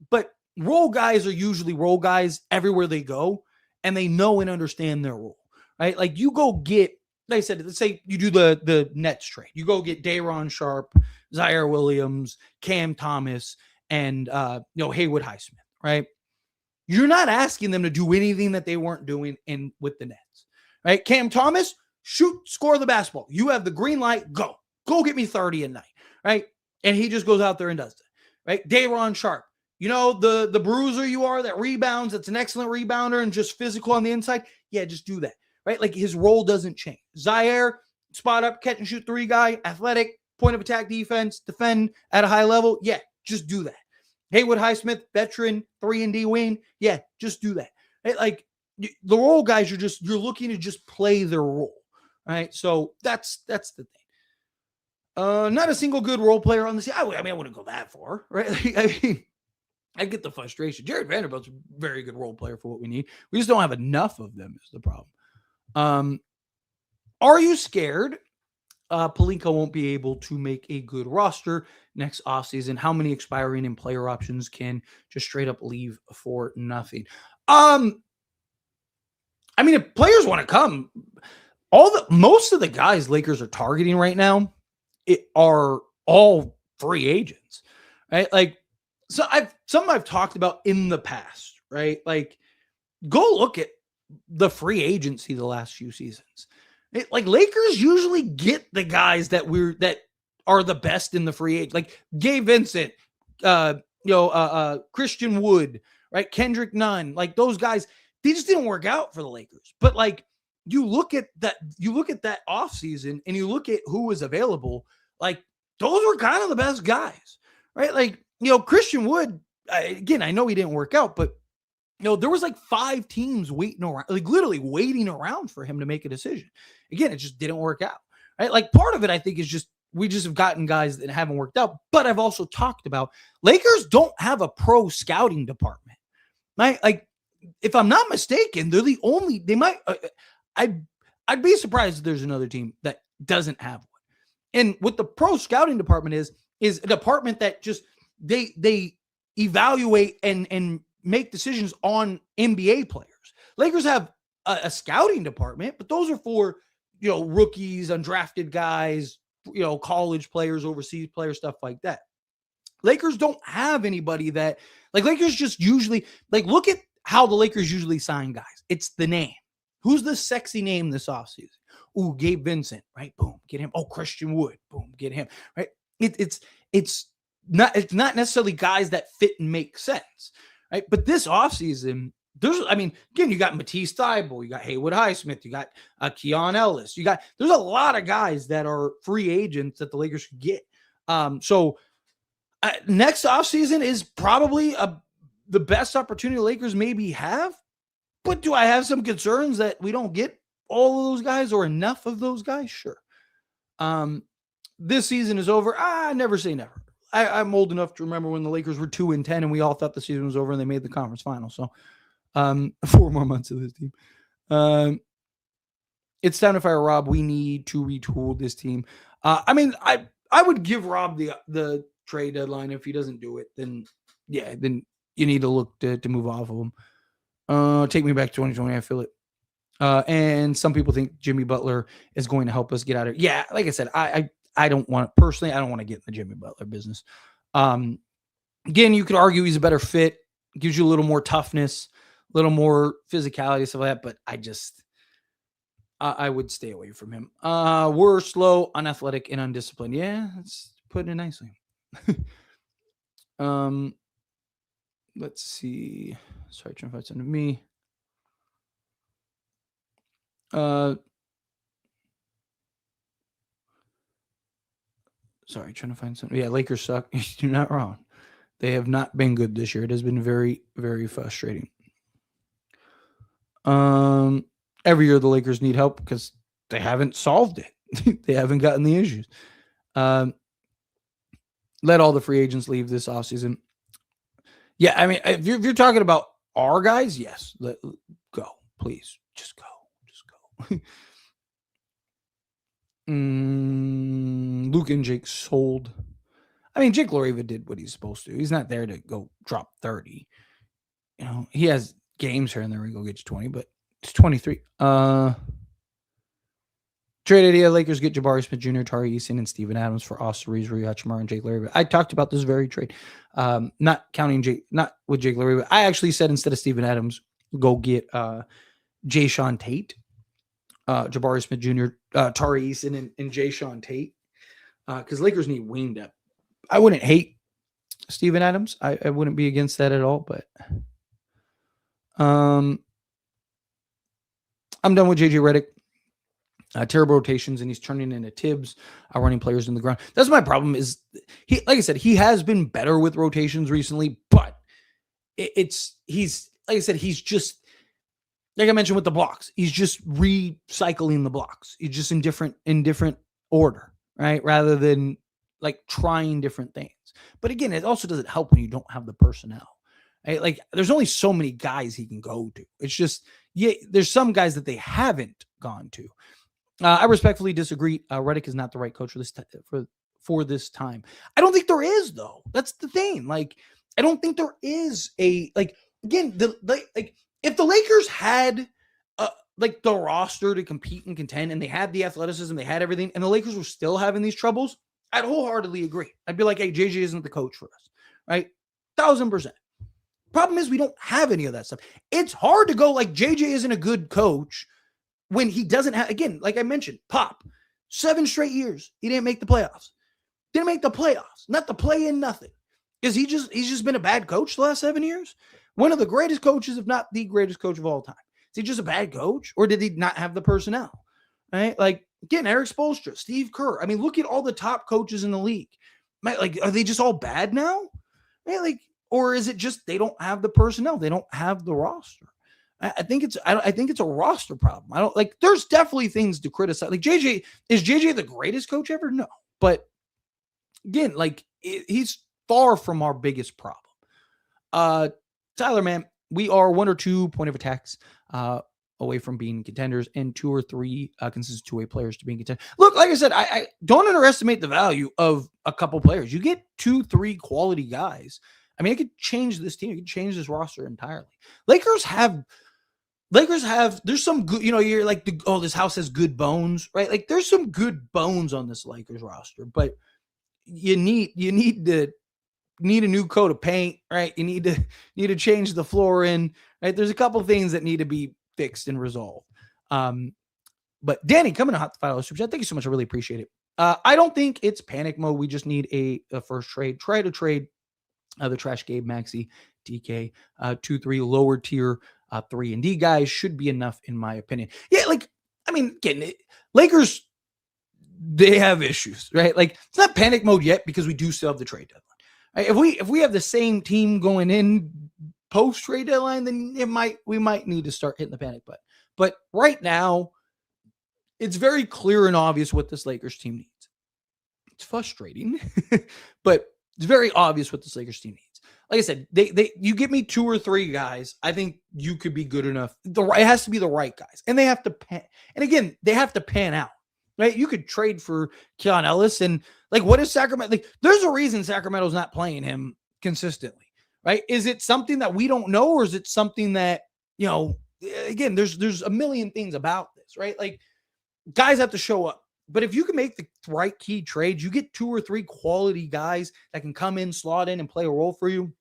But role guys are usually role guys everywhere they go, and they know and understand their role, right? Like, you go get, like I said, let's say you do the Nets trade. You go get Day'Ron Sharp, Zaire Williams, Cam Thomas, and Haywood Highsmith, right? You're not asking them to do anything that they weren't doing in with the Nets, right? Cam Thomas, shoot, score the basketball. You have the green light, go get me 30 a night, right? And he just goes out there and does it, right? Day'Ron Sharp, the bruiser you are that rebounds, that's an excellent rebounder and just physical on the inside. Yeah, just do that, right? Like, his role doesn't change. Zaire, spot up, catch and shoot three guy, athletic, point of attack defense, defend at a high level. Yeah, just do that. Haywood Highsmith, veteran, 3-and-D wing. Yeah, just do that. Right? Like, the role guys, you're looking to just play their role, right? So that's the thing. Not a single good role player on the team. I wouldn't go that far, right? I get the frustration. Jared Vanderbilt's a very good role player for what we need. We just don't have enough of them is the problem. Are you scared Pelinka won't be able to make a good roster next offseason? How many expiring and player options can just straight up leave for nothing? If players want to come, most of the guys Lakers are targeting right now are all free agents, right? Like, so I've talked about in the past, right? Like, go look at the free agency the last few seasons. Like, Lakers usually get the guys that are the best in the free agent, like Gabe Vincent, Christian Wood, right? Kendrick Nunn, like those guys, they just didn't work out for the Lakers. But like, you look at that offseason and you look at who was available, like those were kind of the best guys, right? Like, Christian Wood, again, I know he didn't work out, but there was like 5 teams waiting around, like literally waiting around for him to make a decision. Again, it just didn't work out, right? Like, part of it, I think, is just we just have gotten guys that haven't worked out. But I've also talked about Lakers don't have a pro scouting department, right? Like, if I'm not mistaken, they're the only. They might. I'd be surprised if there's another team that doesn't have one. And what the pro scouting department is a department that just they evaluate and make decisions on NBA players. Lakers have a scouting department, but those are for, rookies, undrafted guys, college players, overseas players, stuff like that. Lakers don't have anybody that, like, Lakers just usually, like, look at how the Lakers usually sign guys. It's the name. Who's the sexy name this offseason? Ooh, Gabe Vincent, right? Boom, get him. Oh, Christian Wood, boom, get him, right? It's not necessarily guys that fit and make sense, right? But this offseason, again, you got Matisse Thybulle, you got Haywood Highsmith, you got Keon Ellis, there's a lot of guys that are free agents that the Lakers could get. So next offseason is probably the best opportunity the Lakers maybe have. But do I have some concerns that we don't get all of those guys or enough of those guys? Sure. This season is over. I never say never. I'm old enough to remember when the Lakers were 2-10 and we all thought the season was over and they made the conference final. So 4 more months of this team. It's time to fire Rob. We need to retool this team. I would give Rob the trade deadline. If he doesn't do it, then you need to look to move off of him. Take me back to 2020. I feel it. And some people think Jimmy Butler is going to help us get out of it. Yeah, like I said, I don't want to get in the Jimmy Butler business. Again, you could argue he's a better fit, gives you a little more toughness, a little more physicality, stuff like that. But I would stay away from him. We're slow, unathletic, and undisciplined. Yeah, that's putting it nicely. Let's see. Sorry, trying to find something to me. Sorry, trying to find something. Yeah, Lakers suck. You're not wrong. They have not been good this year. It has been very, very frustrating. Every year the Lakers need help because they haven't solved it. They haven't gotten the issues. Let all the free agents leave this offseason. Yeah, if you're talking about our guys, yes. Go, please. Just go. Luke and Jake sold. I mean, Jake Loriva did what he's supposed to. He's not there to go drop 30. He has games here and there where he go get you 20, but it's 23. Trade idea: Lakers get Jabari Smith Jr., Tari Eason, and Steven Adams for Austin Reeves, Rui Hachimura, and Jake Loriva. I talked about this very trade. Not with Jake Loriva. I actually said instead of Steven Adams, go get Jay Sean Tate, Jabari Smith Jr., Tari Eason, and Jay Sean Tate, because Lakers need wing depth. I wouldn't hate Steven Adams. I wouldn't be against that at all, but I'm done with JJ Redick. Terrible rotations, and he's turning into Tibbs, running players in the ground. That's my problem. Is he? Like I said, he has been better with rotations recently, but he's just, like I mentioned with the blocks. He's just recycling the blocks. He's just in different order, right? Rather than like trying different things. But again, it also doesn't help when you don't have the personnel. Right? Like there's only so many guys he can go to. It's just, there's some guys that they haven't gone to. I respectfully disagree. Redick is not the right coach for this time. I don't think there is, though. That's the thing. Like, I don't think there is if the Lakers had the roster to compete and contend, and they had the athleticism, they had everything, and the Lakers were still having these troubles, I'd wholeheartedly agree. I'd be like, hey, JJ isn't the coach for us, right? 1,000%. Problem is, we don't have any of that stuff. It's hard to go like JJ isn't a good coach when he doesn't have, again, like I mentioned, Pop, 7 straight years, he didn't make the playoffs. Not the play-in, nothing. He's just been a bad coach the last 7 years? One of the greatest coaches, if not the greatest coach of all time. Is he just a bad coach? Or did he not have the personnel? Right? Like, again, Eric Spoelstra, Steve Kerr. I mean, look at all the top coaches in the league. Like, are they just all bad now? Right? Like, or is it just they don't have the personnel? They don't have the roster. I think it's a roster problem. I don't like. There's definitely things to criticize. Like is JJ the greatest coach ever? No, but again, like he's far from our biggest problem. Tyler, man, we are 1 or 2 point of attacks away from being contenders, and 2 or 3 consistent two-way players to being contenders. Look, like I said, I don't underestimate the value of a couple players. You get 2-3 quality guys. I mean, it could change this team. It could change this roster entirely. Lakers have, there's some good, you're like, this house has good bones, right? Like there's some good bones on this Lakers roster, but you need a new coat of paint, right? You need to change the floor in, right? There's a couple things that need to be fixed and resolved. But Danny, coming to Hot $5 Super Chat, thank you so much. I really appreciate it. I don't think it's panic mode. We just need a first trade. Try to trade the trash Gabe, Maxey, DK, 2-3 lower tier 3 and D guys should be enough in my opinion. Yeah, like I mean, again, Lakers, they have issues, right? Like it's not panic mode yet because we do still have the trade deadline. Right? If we have the same team going in post trade deadline, then we might need to start hitting the panic button. But right now, it's very clear and obvious what this Lakers team needs. It's frustrating, but it's very obvious what this Lakers team needs. Like I said, you give me 2 or 3 guys, I think you could be good enough. It has to be the right guys, and they have to pan. And again, they have to pan out, right? You could trade for Keon Ellis, and like, what is Sacramento? Like, there's a reason Sacramento's not playing him consistently, right? Is it something that we don't know, or is it something that again, there's a million things about this, right? Like, guys have to show up. But if you can make the right key trades, you get 2 or 3 quality guys that can come in, slot in, and play a role for you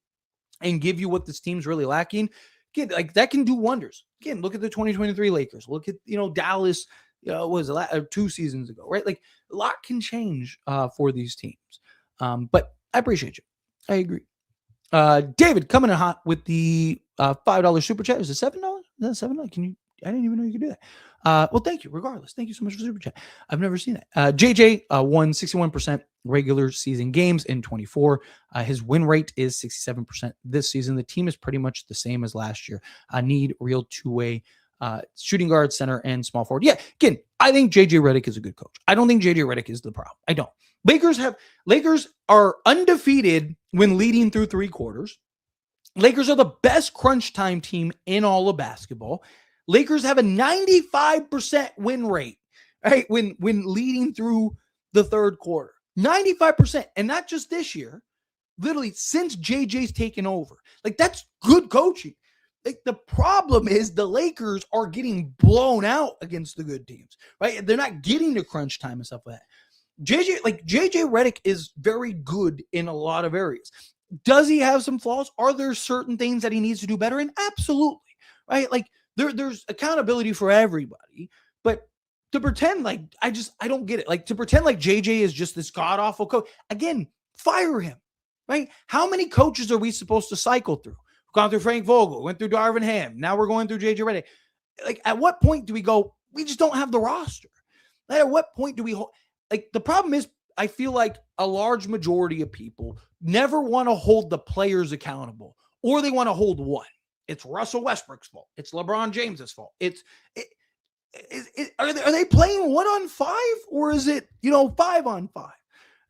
and give you what this team's really lacking. Again, like that can do wonders. Again, look at the 2023 Lakers. Look at, Dallas, what was it, 2 seasons ago, right? Like a lot can change for these teams. But I appreciate you. I agree. David coming in hot with the $5 super chat. Is it $7? Is that $7? I didn't even know you could do that. Well, thank you. Regardless, thank you so much for super chat. I've never seen that. JJ won 61% regular season games in 24. His win rate is 67% this season. The team is pretty much the same as last year. I need real two-way shooting guard, center, and small forward. Yeah, again, I think JJ Redick is a good coach. I don't think JJ Redick is the problem. I don't. Lakers are undefeated when leading through 3 quarters. Lakers are the best crunch time team in all of basketball. Lakers have a 95% win rate, right? When leading through the third quarter. 95%. And not just this year, literally since JJ's taken over. Like, that's good coaching. Like, the problem is the Lakers are getting blown out against the good teams, right? They're not getting to crunch time and stuff like that. JJ Redick is very good in a lot of areas. Does he have some flaws? Are there certain things that he needs to do better in? Absolutely, right? Like, there's accountability for everybody, but to pretend like I don't get it. Like, to pretend like JJ is just this god awful coach, again, fire him, right? How many coaches are we supposed to cycle through? We've gone through Frank Vogel, went through Darvin Ham, now we're going through JJ Redick. Like, at what point do we go, we just don't have the roster? Like, at what point do we like, the problem is, I feel like a large majority of people never want to hold the players accountable, or they want to hold one. It's Russell Westbrook's fault. It's LeBron James's fault. Are they playing 1-on-5, or is it 5-on-5?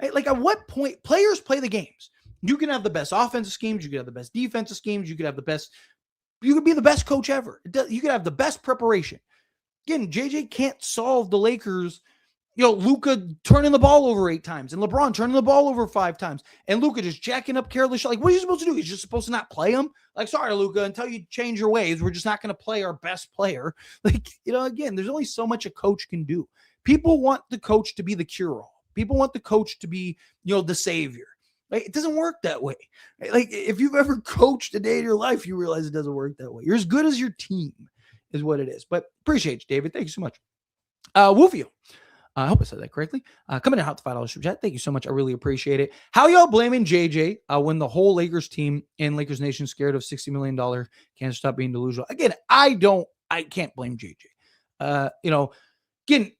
Right? Like, at what point players play the games? You can have the best offensive schemes, you can have the best defensive schemes, you could be the best coach ever. You could have the best preparation. Again, JJ can't solve the Lakers. Luka turning the ball over 8 times and LeBron turning the ball over 5 times and Luka just jacking up careless shot. Like, what are you supposed to do? He's just supposed to not play him? Like, sorry, Luka, until you change your ways, we're just not going to play our best player. Like, again, there's only so much a coach can do. People want the coach to be the cure-all. People want the coach to be, the savior. Like, it doesn't work that way. Like, if you've ever coached a day in your life, you realize it doesn't work that way. You're as good as your team is what it is. But appreciate you, David. Thank you so much. Woofio. I hope I said that correctly. Coming in hot to $5 super chat. Thank you so much. I really appreciate it. How y'all blaming JJ when the whole Lakers team and Lakers Nation scared of $60 million can't stop being delusional? Again, I can't blame JJ. Again,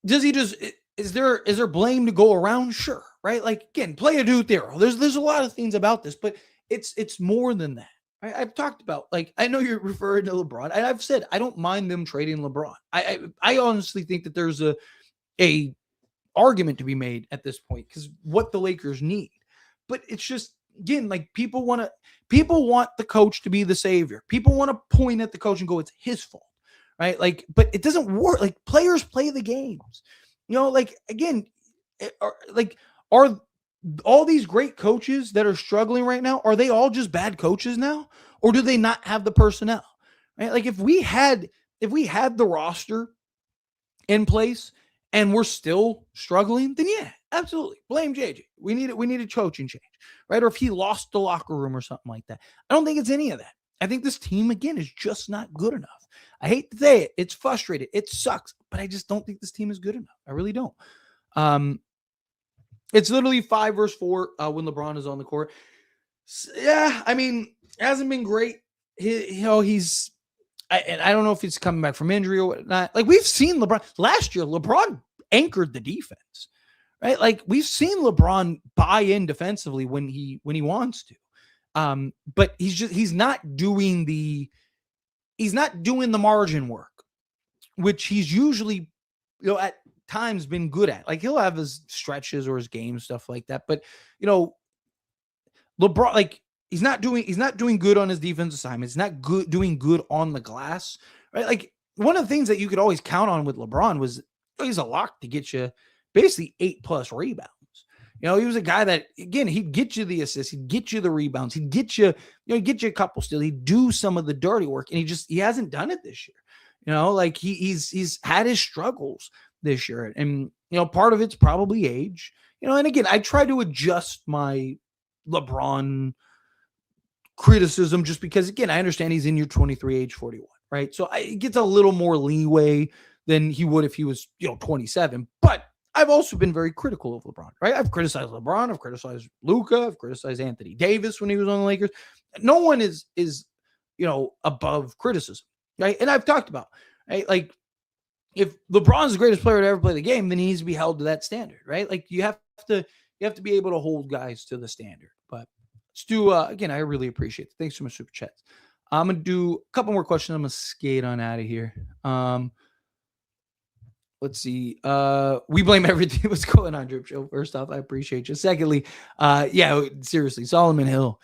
does he just, is there blame to go around? Sure. Right. Like, again, play a dude there. There's a lot of things about this, but it's more than that. I've talked about, like, I know you're referring to LeBron, and I've said I don't mind them trading LeBron. I honestly think that there's a argument to be made at this point, because what the Lakers need. But it's just, again, like, people want the coach to be the savior. People want to point at the coach and go, it's his fault, right? Like, but it doesn't work. Like, players play the games. Like, again, are all these great coaches that are struggling right now, are they all just bad coaches now? Or do they not have the personnel? Right? Like, if we had the roster in place and we're still struggling, then yeah, absolutely. Blame JJ. We need a coaching change. Right? Or if he lost the locker room or something like that. I don't think it's any of that. I think this team, again, is just not good enough. I hate to say it. It's frustrating. It sucks. But I just don't think this team is good enough. I really don't. It's literally 5 versus 4 when LeBron is on the court. Yeah, I mean, hasn't been great. I don't know if he's coming back from injury or whatnot. Like, we've seen LeBron last year. LeBron anchored the defense, right? Like, we've seen LeBron buy in defensively when he wants to. But he's not doing the margin work, which he's usually, at times been good at. Like, he'll have his stretches or his game stuff like that, but LeBron, like, he's not doing good on his defensive assignments. He's not doing good on the glass, right? Like, one of the things that you could always count on with LeBron was he's a lock to get you basically 8+ rebounds. He was a guy that, again, he'd get you the assists, he'd get you the rebounds, he'd get you a couple steals, he'd do some of the dirty work, and he hasn't done it this year. Like, he's had his struggles this year. And, part of it's probably age, and again, I try to adjust my LeBron criticism just because, again, I understand he's in your 23, age 41, right? So it gets a little more leeway than he would if he was, 27. But I've also been very critical of LeBron, right? I've criticized LeBron, I've criticized Luka, I've criticized Anthony Davis when he was on the Lakers. No one is above criticism, right? And I've talked about, right? Like, if LeBron's the greatest player to ever play the game, then he needs to be held to that standard, right? Like, you have to be able to hold guys to the standard. But Stu, again, I really appreciate it. Thanks so much, super chats. I'm gonna do a couple more questions. I'm gonna skate on out of here. Let's see. We blame everything what's going on, Drip Show. First off, I appreciate you. Secondly, yeah, seriously, Solomon Hill.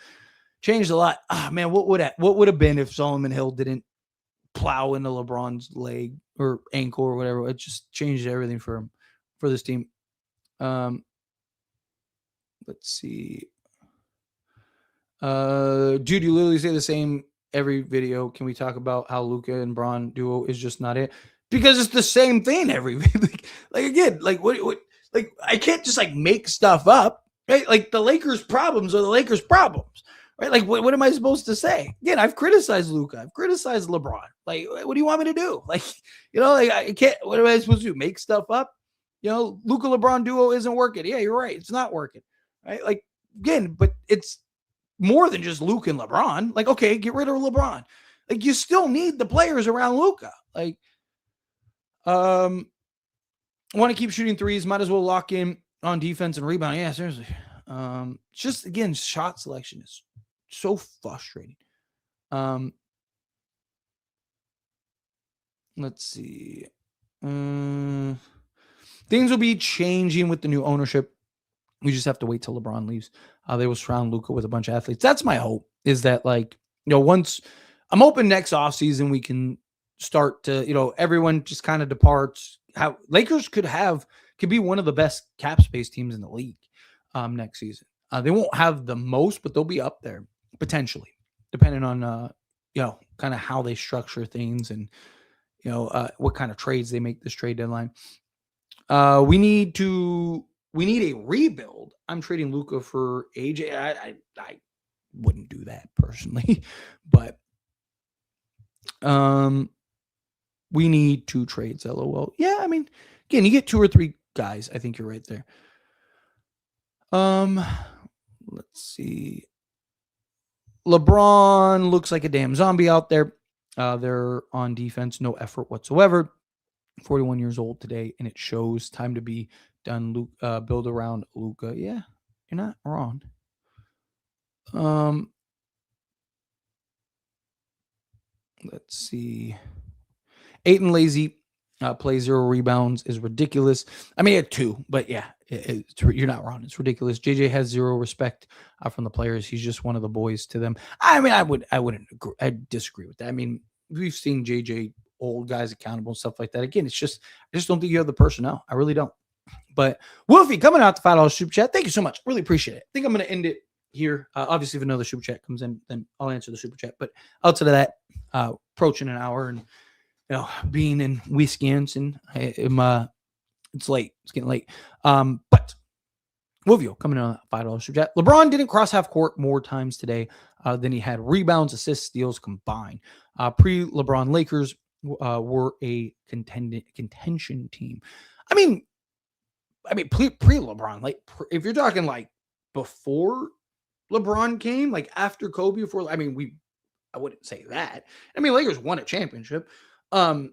changed a lot. Ah, man, what would have been if Solomon Hill didn't plow into LeBron's leg or ankle or whatever? It just changed everything for him, for this team. Let's see. Dude, you literally say the same every video. Can we talk about how Luka and Bron duo is just not it? Because it's the same thing every like again, like what like I can't just like make stuff up, right? Like the Lakers' problems are the Lakers' problems, right? Like what am I supposed to say? Again, I've criticized Luka, I've criticized LeBron. Like, what do you want me to do? Like, like I can't. What am I supposed to do? Make stuff up? Luka LeBron duo isn't working. Yeah, you're right. It's not working, right? Like again, but it's more than just Luka and LeBron. Like, okay, get rid of LeBron. Like, you still need the players around Luka. Like, want to keep shooting threes, might as well lock in on defense and rebound. Yeah, seriously. Just again, shot selection is so frustrating. Let's see. Things will be changing with the new ownership. We just have to wait till LeBron leaves. They will surround Luka with a bunch of athletes. That's my hope, is that, like, once I'm hoping next offseason we can start to, everyone just kind of departs. How Lakers could be one of the best cap space teams in the league next season. They won't have the most, but they'll be up there potentially, depending on, kind of how they structure things and, what kind of trades they make this trade deadline. We need a rebuild. I'm trading Luka for AJ. I wouldn't do that personally, but we need 2 trades. LOL. Yeah, I mean, again, you get 2 or 3 guys. I think you're right there. Let's see. LeBron looks like a damn zombie out there. They're on defense, no effort whatsoever. 41 years old today, and it shows. Time to be done. Build around Luka. Yeah, you're not wrong. Let's see. Ayton lazy, plays 0 rebounds is ridiculous. I mean, at 2, but yeah, you're not wrong. It's ridiculous. JJ has 0 respect from the players. He's just one of the boys to them. I mean, I wouldn't agree. I disagree with that. I mean, we've seen JJ hold guys accountable and stuff like that. Again, I just don't think you have the personnel. I really don't. But Wolfie, coming out the $5 super chat. Thank you so much. Really appreciate it. I think I'm going to end it here. Obviously, if another super chat comes in, then I'll answer the super chat. But outside of that, approaching an hour and being in Wisconsin, it's late. It's getting late. But Wolfie coming on $5 super chat. LeBron didn't cross half court more times today than he had rebounds, assists, steals combined. Pre-LeBron Lakers were a contention team. I mean, pre-LeBron, like if you're talking like before LeBron came, like after Kobe, before, I wouldn't say that. I mean, Lakers won a championship. The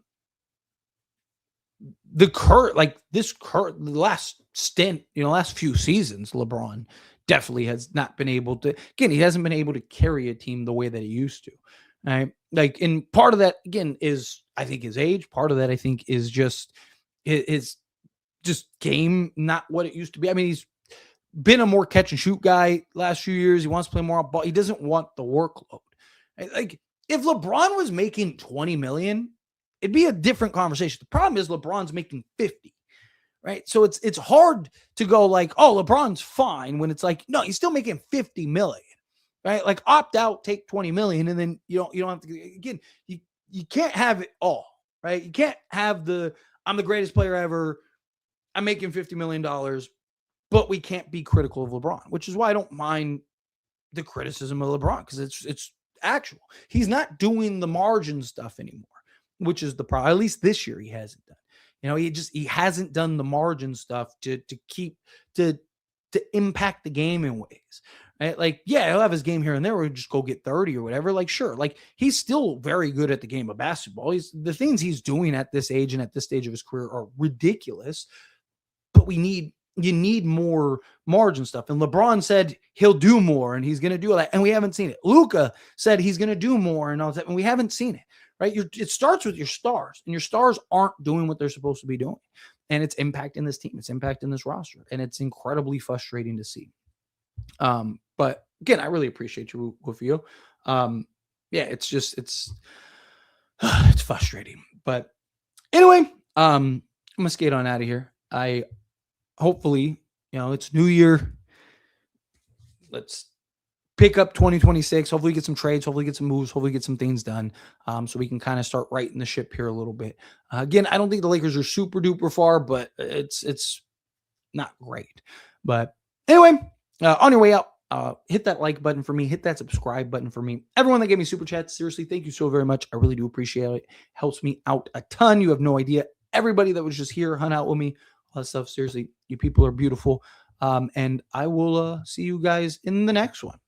last stint, last few seasons, LeBron definitely has not been able to. Again, he hasn't been able to carry a team the way that he used to. Right? Like, and part of that again is, I think, his age. Part of that, I think, is just his just game, not what it used to be. I mean, he's been a more catch and shoot guy last few years. He wants to play more ball. He doesn't want the workload. Like, if LeBron was making $20 million, it'd be a different conversation. The problem is LeBron's making 50, right? So it's hard to go like, oh, LeBron's fine, when it's like, no, he's still making 50 million, right? Like, opt out, take 20 million, and then you don't have to. Again, you can't have it all, right? You can't have I'm the greatest player ever, I'm making $50 million, but we can't be critical of LeBron, which is why I don't mind the criticism of LeBron, because it's actual. He's not doing the margin stuff anymore, which is the problem. At least this year he hasn't done. He hasn't done the margin stuff to impact the game in ways. Right? Like, yeah, he'll have his game here and there where he'll just go get 30 or whatever. Like, sure. Like, he's still very good at the game of basketball. The things he's doing at this age and at this stage of his career are ridiculous. But you need more margin stuff. And LeBron said he'll do more and he's going to do all that. And we haven't seen it. Luka said he's going to do more and all that. And we haven't seen it, right? It starts with your stars, and your stars aren't doing what they're supposed to be doing. And it's impacting this team. It's impacting this roster. And it's incredibly frustrating to see. But again, I really appreciate you, Rufio. Yeah, it's just it's frustrating. But anyway, I'm gonna skate on out of here. I hopefully, it's New Year. Let's pick up 2026. Hopefully get some trades, hopefully get some moves, hopefully get some things done, so we can kind of start righting the ship here a little bit. Again, I don't think the Lakers are super duper far, but it's not great. But anyway, on your way out, hit that like button for me, hit that subscribe button for me. Everyone that gave me super chats, seriously, thank you so very much. I really do appreciate it. Helps me out a ton. You have no idea. Everybody that was just here, hung out with me, all that stuff. Seriously, you people are beautiful. And I will see you guys in the next one,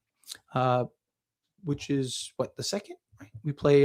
which is what, the second, right? We play